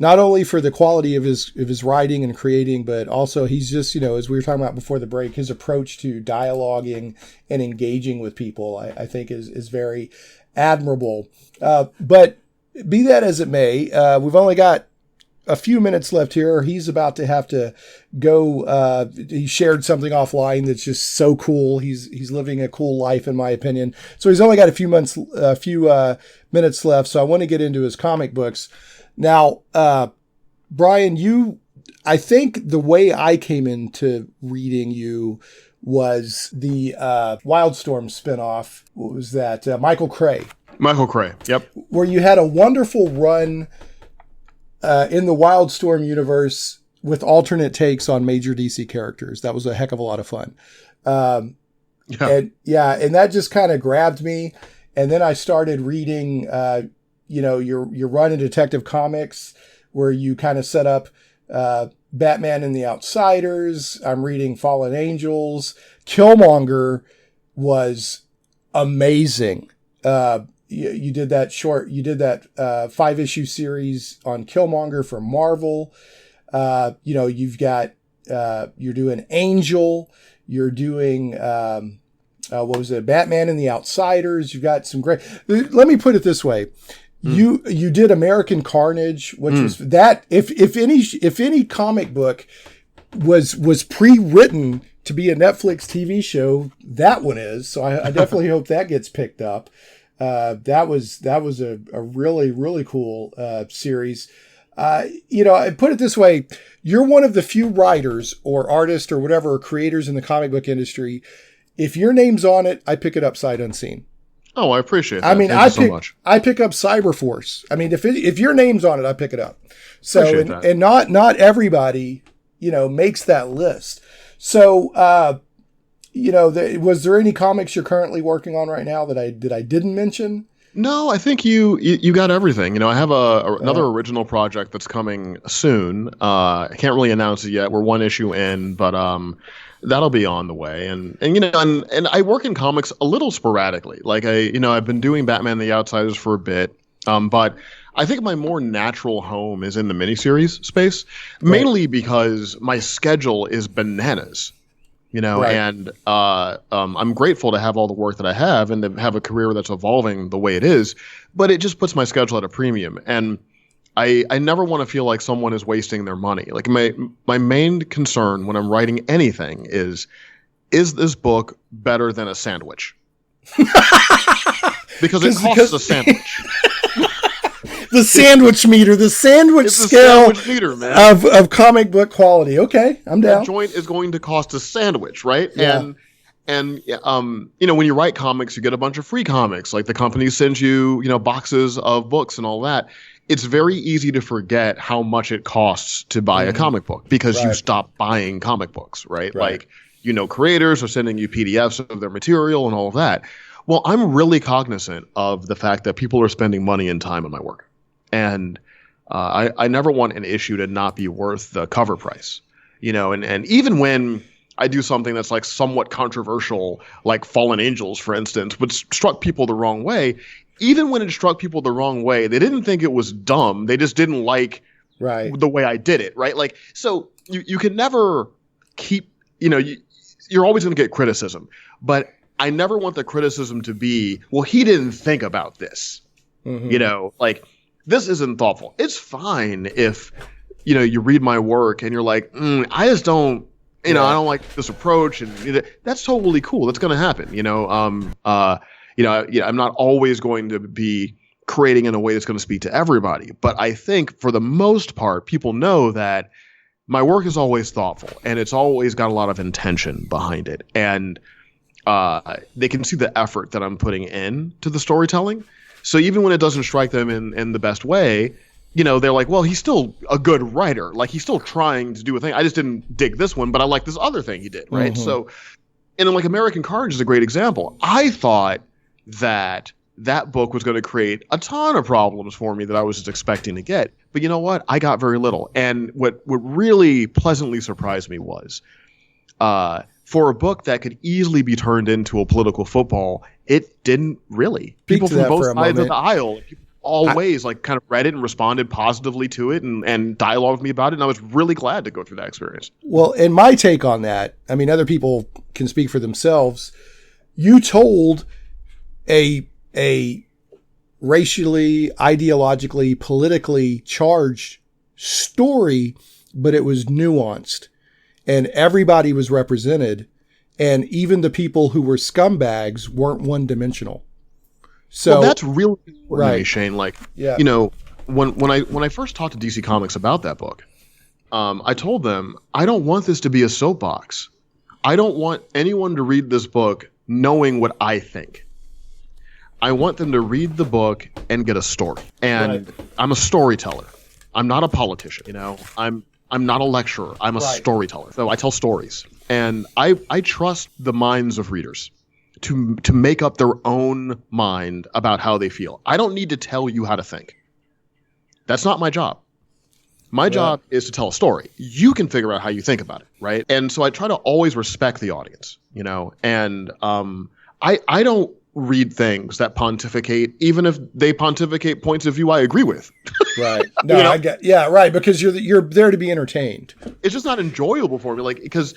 not only for the quality of his writing and creating, but also he's just, as we were talking about before the break, his approach to dialoguing and engaging with people, I think is very admirable. But be that as it may, we've only got a few minutes left here. He's about to have to go. He shared something offline that's just so cool. He's living a cool life, in my opinion. So he's only got a few minutes left. So I want to get into his comic books now. Bryan, I think the way I came into reading you was the Wildstorm spinoff. What was that? Michael Cray. Michael Cray. Yep. Where you had a wonderful run in the Wildstorm universe with alternate takes on major DC characters. That was a heck of a lot of fun. And that just kind of grabbed me. And then I started reading, your run in Detective Comics, where you kind of set up Batman and the Outsiders. I'm reading Fallen Angels. Killmonger was amazing. You did that 5-issue series on Killmonger for Marvel. You've got, you're doing Angel, you're doing, Batman and the Outsiders. You've got some great, let me put it this way. You did American Carnage, which was that, if any comic book was pre-written to be a Netflix TV show, that one is. So I definitely hope that gets picked up. That was a really, really cool series. I put it this way. You're one of the few writers or artists or whatever, or creators in the comic book industry. If your name's on it, I pick it up sight unseen. Oh, I appreciate that. I mean, Thank you so much. I pick up Cyberforce. I mean, if your name's on it, I pick it up. So, and not everybody, makes that list. So, was there any comics you're currently working on right now that I didn't mention? No, I think you got everything. I have another original project that's coming soon. I can't really announce it yet. We're one issue in, but that'll be on the way. And I work in comics a little sporadically. Like I've been doing Batman and the Outsiders for a bit, but I think my more natural home is in the miniseries space, mainly because my schedule is bananas. And I'm grateful to have all the work that I have and to have a career that's evolving the way it is, but it just puts my schedule at a premium. And I never want to feel like someone is wasting their money. Like my main concern when I'm writing anything is this book better than a sandwich? Because it costs a sandwich. The sandwich meter, the sandwich scale meter, man. Of comic book quality. Okay, I'm down. That joint is going to cost a sandwich, right? Yeah. And when you write comics, you get a bunch of free comics. Like the company sends you, boxes of books and all that. It's very easy to forget how much it costs to buy a comic book because you stop buying comic books, right? Like, creators are sending you PDFs of their material and all of that. Well, I'm really cognizant of the fact that people are spending money and time on my work. And I never want an issue to not be worth the cover price, and even when I do something that's like somewhat controversial, like Fallen Angels, for instance, which struck people the wrong way, even when it struck people the wrong way, they didn't think it was dumb. They just didn't like the way I did it, right? Like, so you can never keep, you're always going to get criticism, but I never want the criticism to be, well, he didn't think about this, like, this isn't thoughtful. It's fine if, you read my work and you're like, I just don't, I don't like this approach. And that's totally cool. That's going to happen. I'm not always going to be creating in a way that's going to speak to everybody. But I think for the most part, people know that my work is always thoughtful and it's always got a lot of intention behind it. And they can see the effort that I'm putting in to the storytelling. So even when it doesn't strike them in the best way, they're like, well, he's still a good writer. Like, he's still trying to do a thing. I just didn't dig this one, but I like this other thing he did, right? So, and then, like, American Carnage is a great example. I thought that book was going to create a ton of problems for me that I was just expecting to get. But you know what? I got very little. And what really pleasantly surprised me was for a book that could easily be turned into a political football, it didn't really. People from both sides of the aisle, always like kind of read it and responded positively to it and dialogued with me about it. And I was really glad to go through that experience. Well, and my take on that, I mean, other people can speak for themselves. You told a racially, ideologically, politically charged story, but it was nuanced and everybody was represented. And even the people who were scumbags weren't one dimensional. So well, that's really important right. to me, Shane. Like, yeah. you know, when I first talked to DC Comics about that book, I told them, I don't want this to be a soapbox. I don't want anyone to read this book knowing what I think. I want them to read the book and get a story. And right. I'm a storyteller. I'm not a politician, you know. I'm not a lecturer. I'm a storyteller. So I tell stories. And I trust the minds of readers to make up their own mind about how they feel. I don't need to tell you how to think. That's not my job. My job is to tell a story. You can figure out how you think about it, right? And so I try to always respect the audience, you know. And I don't read things that pontificate, even if they pontificate points of view I agree with. Right. No, you know? I get, yeah, right. Because you're there to be entertained. It's just not enjoyable for me, like, because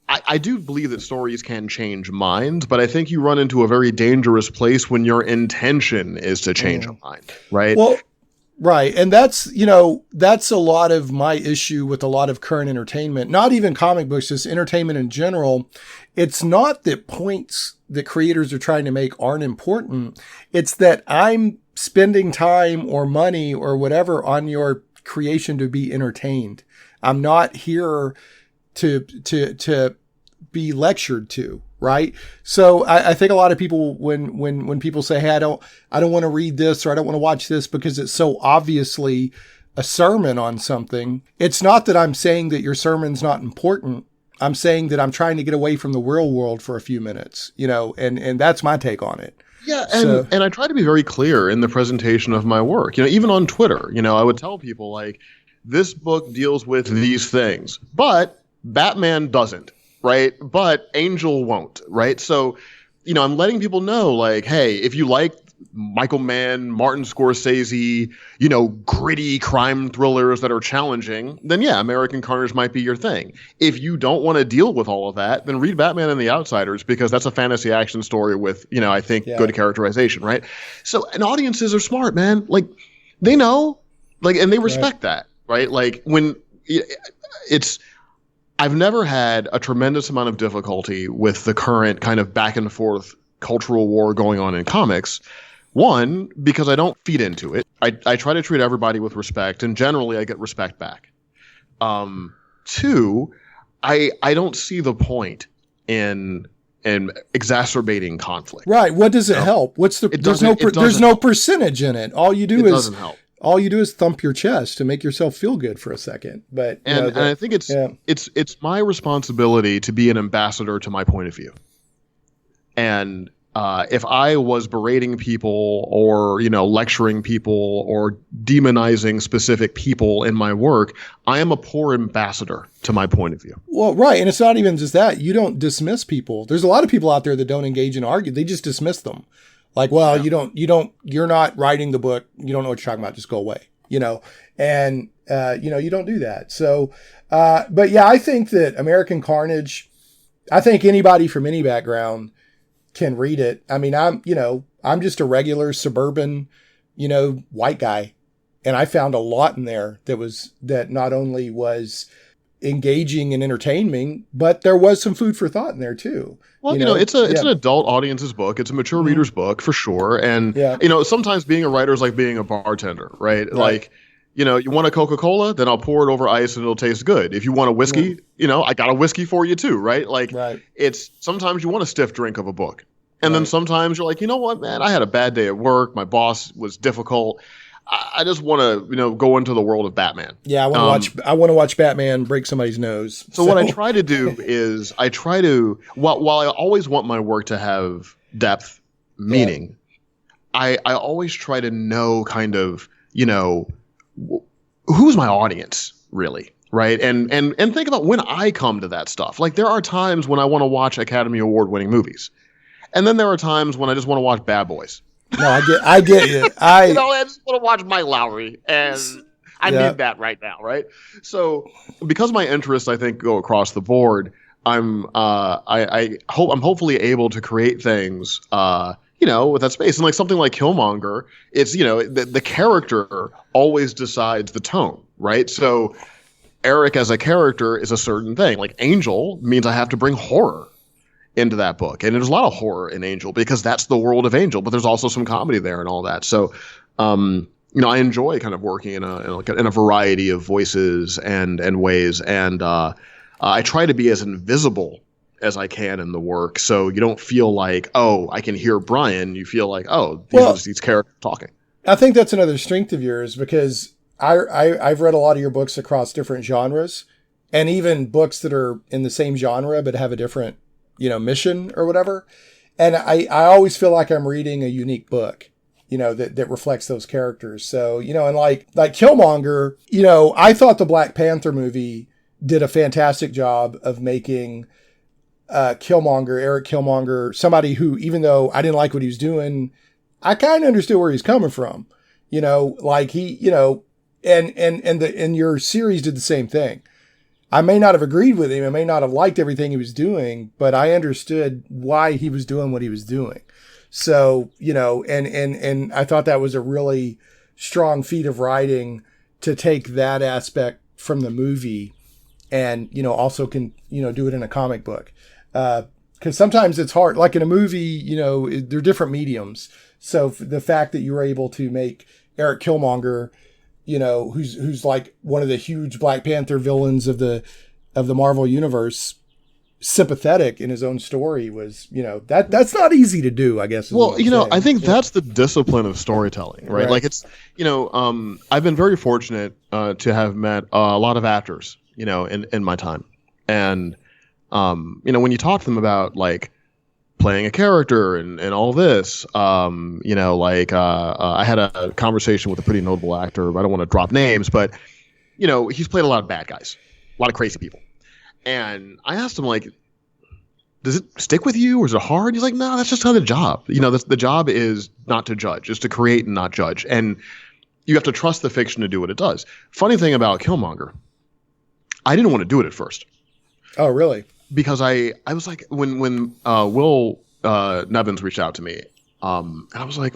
I do believe that stories can change minds, but I think you run into a very dangerous place when your intention is to change a mind, right? Well, right. And that's a lot of my issue with a lot of current entertainment, not even comic books, just entertainment in general. It's not that points that creators are trying to make aren't important. It's that I'm spending time or money or whatever on your creation to be entertained. I'm not here to be lectured to, right? So I think a lot of people, when people say, hey, I don't want to read this or I don't want to watch this because it's so obviously a sermon on something. It's not that I'm saying that your sermon's not important. I'm saying that I'm trying to get away from the real world for a few minutes, you know, and that's my take on it. Yeah, and I try to be very clear in the presentation of my work. You know, even on Twitter, you know, I would tell people like, this book deals with these things, but Batman doesn't, right? But Angel won't, right? So, you know, I'm letting people know, like, hey, if you like Michael Mann, Martin Scorsese, you know, gritty crime thrillers that are challenging, then yeah, American Carnage might be your thing. If you don't want to deal with all of that, then read Batman and the Outsiders, because that's a fantasy action story with, you know, I think good characterization, right? So, and audiences are smart, man. Like, they know, like, and they respect that, right? Like, when I've never had a tremendous amount of difficulty with the current kind of back and forth cultural war going on in comics. One, because I don't feed into it. I try to treat everybody with respect, and generally I get respect back. Two, I don't see the point in exacerbating conflict. Right. What does it help? There's no percentage in it. All you do doesn't help. All you do is thump your chest to make yourself feel good for a second. But and I think it's my responsibility to be an ambassador to my point of view. And if I was berating people or, you know, lecturing people or demonizing specific people in my work, I am a poor ambassador to my point of view. Well, right. And it's not even just that. You don't dismiss people. There's a lot of people out there that don't engage and argue. They just dismiss them. Like, well, you're not writing the book. You don't know what you're talking about. Just go away, you know? And, you know, you don't do that. So, but yeah, I think that American Carnage, I think anybody from any background can read it. I mean, I'm just a regular suburban, you know, white guy. And I found a lot in there that not only was engaging and entertaining, but there was some food for thought in there too. Well, you know, it's an adult audience's book. It's a mature reader's book for sure. And, you know, sometimes being a writer is like being a bartender, right? Like, you know, you want a Coca-Cola, then I'll pour it over ice and it'll taste good. If you want a whiskey, you know, I got a whiskey for you too, right? Like, it's sometimes you want a stiff drink of a book. And then sometimes you're like, you know what, man, I had a bad day at work. My boss was difficult. I just want to, you know, go into the world of Batman. Yeah, I want to watch Batman break somebody's nose. So what I try to do is while I always want my work to have depth, meaning, I always try to know kind of, you know, who's my audience really, right? And think about when I come to that stuff. Like, there are times when I want to watch Academy Award winning movies. And then there are times when I just want to watch Bad Boys. No, I get you. I just want to watch Mike Lowry, and I need that right now, right? So, because my interests, I think, go across the board, I'm hopefully able to create things, with that space. And like something like Killmonger, it's the character always decides the tone, right? So, Eric as a character is a certain thing. Like Angel means I have to bring horror into that book, and there's a lot of horror in Angel because that's the world of Angel, but there's also some comedy there and all that. So I enjoy kind of working in a variety of voices and ways, and I try to be as invisible as I can in the work, so you don't feel like, oh, I can hear Bryan. You feel like, oh, these characters talking. I think that's another strength of yours, because I've read a lot of your books across different genres, and even books that are in the same genre but have a different mission or whatever. And I always feel like I'm reading a unique book, that reflects those characters. So, and like Killmonger, I thought the Black Panther movie did a fantastic job of making Eric Killmonger, somebody who, even though I didn't like what he was doing, I kind of understood where he's coming from, like he, and your series did the same thing. I may not have agreed with him. I may not have liked everything he was doing, but I understood why he was doing what he was doing. So, and I thought that was a really strong feat of writing to take that aspect from the movie and, also can, do it in a comic book. Cause sometimes it's hard, like in a movie, they're different mediums. So the fact that you were able to make Eric Killmonger, who's like one of the huge Black Panther villains of the Marvel universe, sympathetic in his own story was, that's not easy to do, I guess. Well, I think that's the discipline of storytelling, right? Like it's, I've been very fortunate to have met a lot of actors, in my time. And, when you talk to them about like playing a character and all this, I had a conversation with a pretty notable actor. I don't want to drop names, but, he's played a lot of bad guys, a lot of crazy people. And I asked him, like, does it stick with you or is it hard? He's like, no, that's just kind of the job. The job is not to judge, is to create and not judge. And you have to trust the fiction to do what it does. Funny thing about Killmonger, I didn't want to do it at first. Oh, really? Because I was like, when Will Nevins reached out to me, and I was like,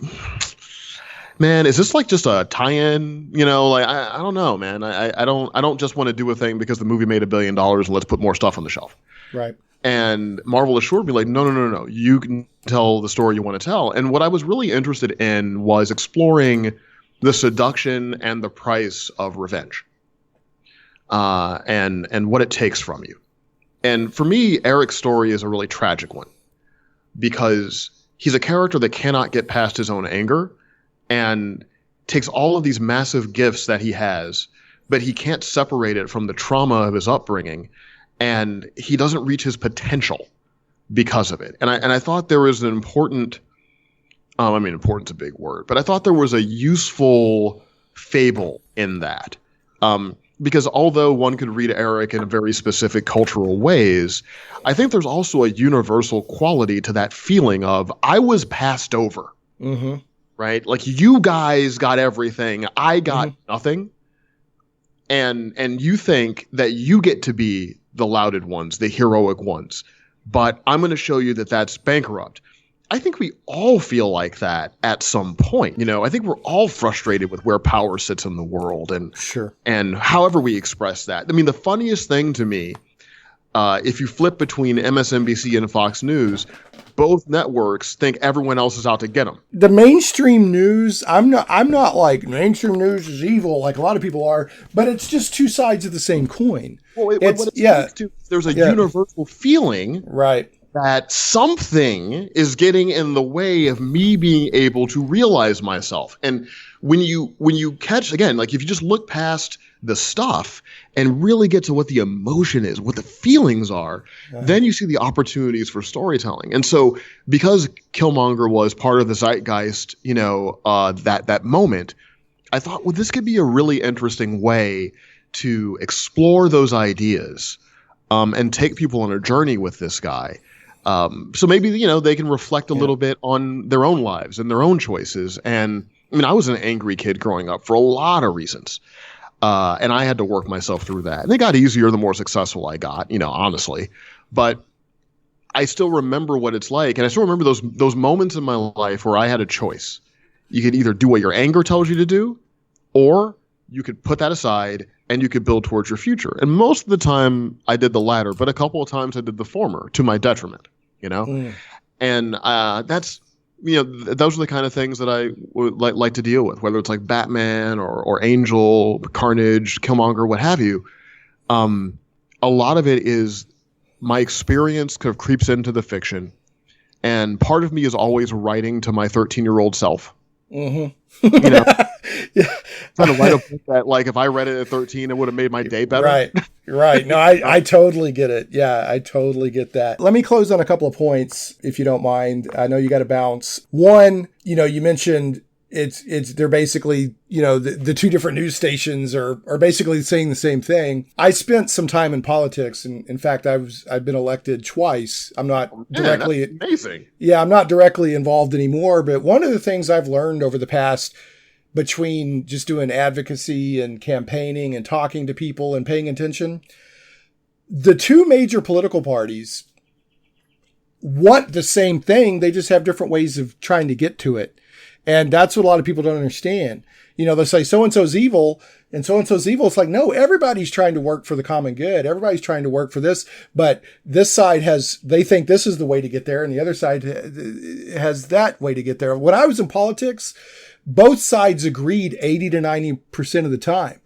man, is this like just a tie-in? I don't know, man. I don't just want to do a thing because the movie made $1 billion and let's put more stuff on the shelf. Right. And Marvel assured me, like, no. You can tell the story you want to tell. And what I was really interested in was exploring the seduction and the price of revenge, and what it takes from you. And for me, Eric's story is a really tragic one because he's a character that cannot get past his own anger and takes all of these massive gifts that he has, but he can't separate it from the trauma of his upbringing, and he doesn't reach his potential because of it. And I thought there was an important, important's a big word, but I thought there was a useful fable in that. Because although one could read Eric in very specific cultural ways, I think there's also a universal quality to that feeling of, I was passed over, right? Like, you guys got everything, I got nothing. And you think that you get to be the lauded ones, the heroic ones. But I'm going to show you that that's bankrupt. I think we all feel like that at some point. I think we're all frustrated with where power sits in the world and sure, and however we express that. I mean, the funniest thing to me, if you flip between MSNBC and Fox News, both networks think everyone else is out to get them. The mainstream news, I'm not like mainstream news is evil like a lot of people are, but it's just two sides of the same coin. Well, there's a universal feeling, right, that something is getting in the way of me being able to realize myself. And when you catch, again, like if you just look past the stuff and really get to what the emotion is, what the feelings are, then you see the opportunities for storytelling. And so because Killmonger was part of the zeitgeist, that moment, I thought, well, this could be a really interesting way to explore those ideas and take people on a journey with this guy. So maybe, they can reflect a little bit on their own lives and their own choices. And I mean, I was an angry kid growing up for a lot of reasons. And I had to work myself through that. And it got easier the more successful I got, honestly. But I still remember what it's like. And I still remember those moments in my life where I had a choice. You could either do what your anger tells you to do, or you could put that aside and you could build towards your future. And most of the time I did the latter, but a couple of times I did the former to my detriment, And that's, those are the kind of things that I would like to deal with, whether it's like Batman or Angel, Carnage, Killmonger, what have you. A lot of it is my experience kind of creeps into the fiction. And part of me is always writing to my 13-year-old self. Mm-hmm. Trying to write a book that, like, if I read it at 13, it would have made my day better. Right. No, I totally get it. Yeah, I totally get that. Let me close on a couple of points, if you don't mind. I know you got to bounce. One, you mentioned they're basically, the two different news stations are basically saying the same thing. I spent some time in politics, and in fact, I've been elected twice. I'm not directly amazing. Yeah, I'm not directly involved anymore, but one of the things I've learned over the past, between just doing advocacy and campaigning and talking to people and paying attention, the two major political parties want the same thing. They just have different ways of trying to get to it. And that's what a lot of people don't understand. They'll say so-and-so's evil and so-and-so's evil. It's like, no, everybody's trying to work for the common good. Everybody's trying to work for this, but this side they think this is the way to get there. And the other side has that way to get there. When I was in politics, both sides agreed 80 to 90% of the time,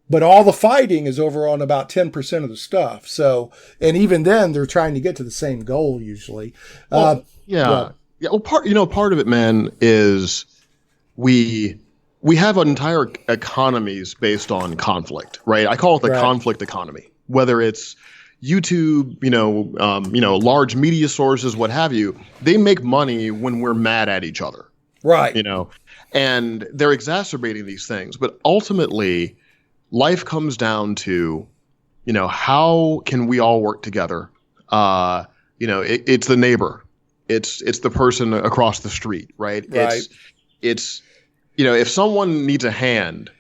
but all the fighting is over on about 10% of the stuff. So, and even then they're trying to get to the same goal usually. Well, part of it, man, is we have entire economies based on conflict, right? I call it the conflict economy, whether it's YouTube, large media sources, what have you. They make money when we're mad at each other. Right. And they're exacerbating these things. But ultimately, life comes down to, how can we all work together? It's the neighbor. It's the person across the street, right? It's if someone needs a hand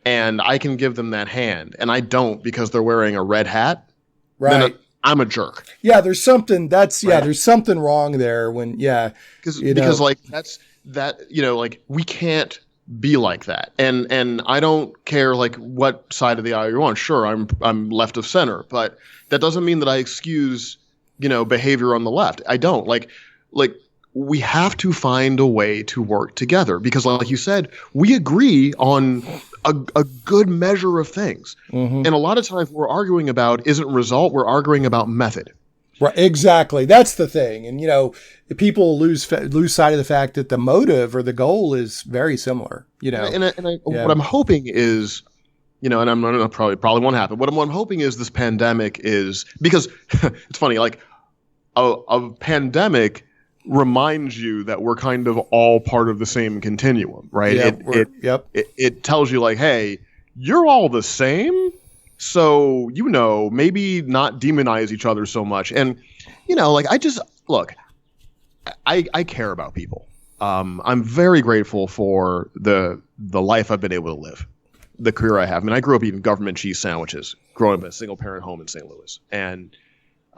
and I can give them that hand and I don't because they're wearing a red hat, then I'm a jerk. Yeah, there's something there's something wrong there because like that's that, like we can't be like that. And I don't care like what side of the aisle you're on. Sure, I'm left of center, but that doesn't mean that I excuse, behavior on the left. I don't. Like we have to find a way to work together because like you said, we agree on a good measure of things. Mm-hmm. And a lot of times we're arguing about isn't result, we're arguing about method. Right, exactly. That's the thing. And, people lose sight of the fact that the motive or the goal is very similar, What I'm hoping is, and I'm not probably won't happen. What I'm hoping is this pandemic is because it's funny, like a pandemic reminds you that we're kind of all part of the same continuum, right? It tells you like, hey, you're all the same. So, maybe not demonize each other so much. And, I care about people. I'm very grateful for the life I've been able to live, the career I have. I mean, I grew up eating government cheese sandwiches growing up in a single parent home in St. Louis. And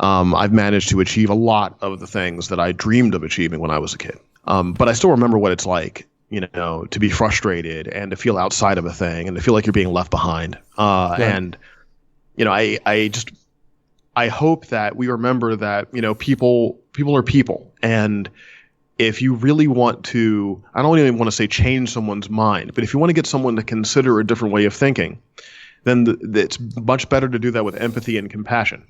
I've managed to achieve a lot of the things that I dreamed of achieving when I was a kid. But I still remember what it's like, to be frustrated and to feel outside of a thing and to feel like you're being left behind. And, I hope that we remember that, people are people. And if you really want to, I don't even want to say change someone's mind, but if you want to get someone to consider a different way of thinking, then it's much better to do that with empathy and compassion.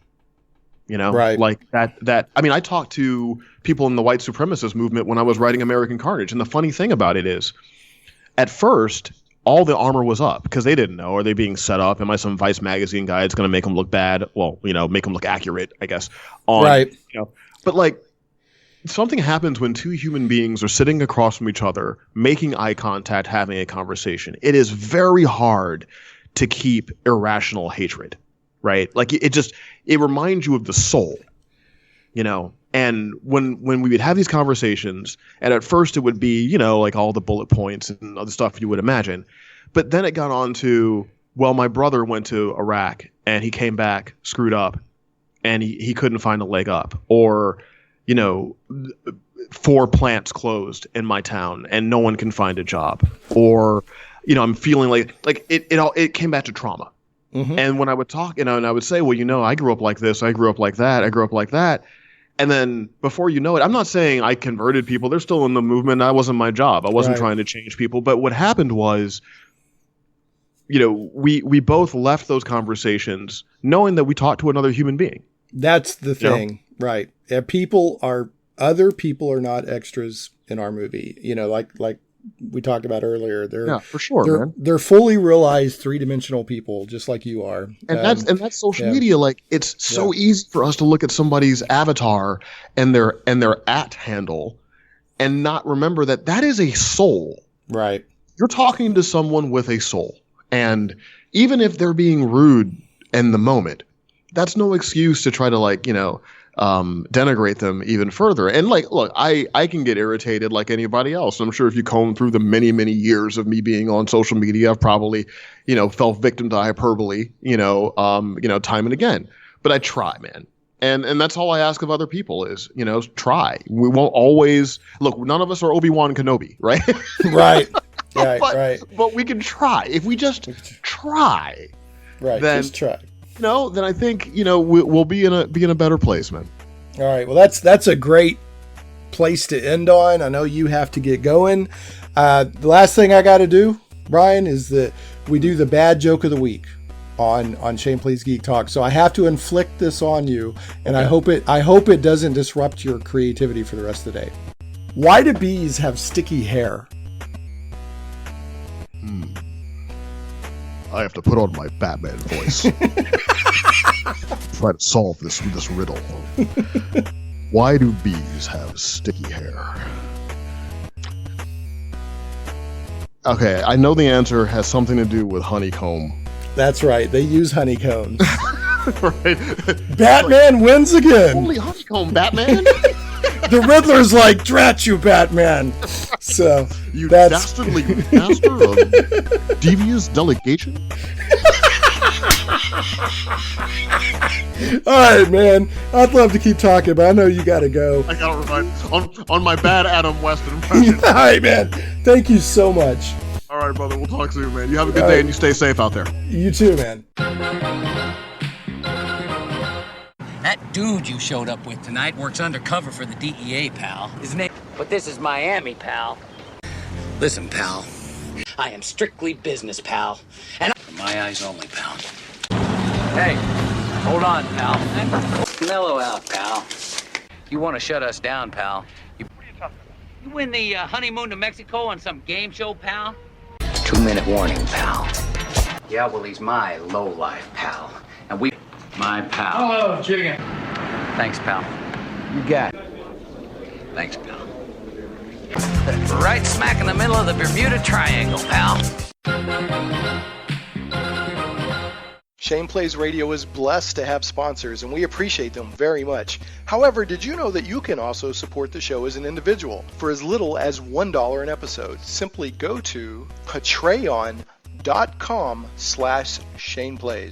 Like that. I mean, I talked to people in the white supremacist movement when I was writing American Carnage. And the funny thing about it is, at first, all the armor was up because they didn't know. Are they being set up? Am I some Vice magazine guy that's going to make them look bad? Well, make them look accurate, I guess. But like something happens when two human beings are sitting across from each other, making eye contact, having a conversation. It is very hard to keep irrational hatred. Right? Like it reminds you of the soul. And when we would have these conversations, and at first it would be, like all the bullet points and other stuff you would imagine. But then it got on to, well, my brother went to Iraq and he came back screwed up and he couldn't find a leg up. Or, 4 plants closed in my town and no one can find a job. Or, I'm feeling like it came back to trauma. Mm-hmm. And when I would talk, and I would say, well, I grew up like this, I grew up like that, I grew up like that. And then before you know it, I'm not saying I converted people. They're still in the movement. That wasn't my job. I wasn't trying to change people. But what happened was, we both left those conversations knowing that we talked to another human being. That's the thing, right? Yeah, other people are not extras in our movie. Like we talked about earlier. They're for sure, man. They're fully realized 3-dimensional people, just like you are. And that's social media. Like, it's so easy for us to look at somebody's avatar and their @ handle and not remember that is a soul. Right. You're talking to someone with a soul. And even if they're being rude in the moment, that's no excuse to try to denigrate them even further. And look, I can get irritated like anybody else. I'm sure if you comb through the many, many years of me being on social media, I've probably, fell victim to hyperbole, time and again. But I try, man. And that's all I ask of other people is, try. We won't always look. None of us are Obi-Wan Kenobi, right? Right. Right. But we can try. If we just try, right? Then, just try. Then I think we'll be in a better place, man. All right. Well, that's a great place to end on. I know you have to get going. The last thing I got to do, Bryan, is that we do the bad joke of the week on Shane Plays Geek Talk. So I have to inflict this on you, and okay. I hope it doesn't disrupt your creativity for the rest of the day. Why do bees have sticky hair? I have to put on my Batman voice. Try to solve this riddle. Why do bees have sticky hair? Okay, I know the answer has something to do with honeycomb. That's right. They use honeycombs. Right. Batman wins again. Holy honeycomb, Batman! The Riddler's like, drat you, Batman. So you dastardly master of devious delegation. All right, man. I'd love to keep talking, but I know you got to go. I got to remind on my bad Adam West impression. All right, man. Thank you so much. All right, brother. We'll talk soon, man. You have a good day and you stay safe out there. You too, man. That dude you showed up with tonight works undercover for the DEA, pal. His name... But this is Miami, pal. Listen, pal. I am strictly business, pal. And for my eyes only, pal. Hey, hold on, pal. Mellow out, pal. You want to shut us down, pal. You win the honeymoon to Mexico on some game show, pal? 2-minute warning, pal. Yeah, well, he's my lowlife, pal. And we... My pal. Oh, chicken. Thanks, pal. You got it. Thanks, pal. Right smack in the middle of the Bermuda Triangle, pal. Shane Plays Radio is blessed to have sponsors, and we appreciate them very much. However, did you know that you can also support the show as an individual for as little as $1 an episode? Simply go to patreon.com/ShanePlays.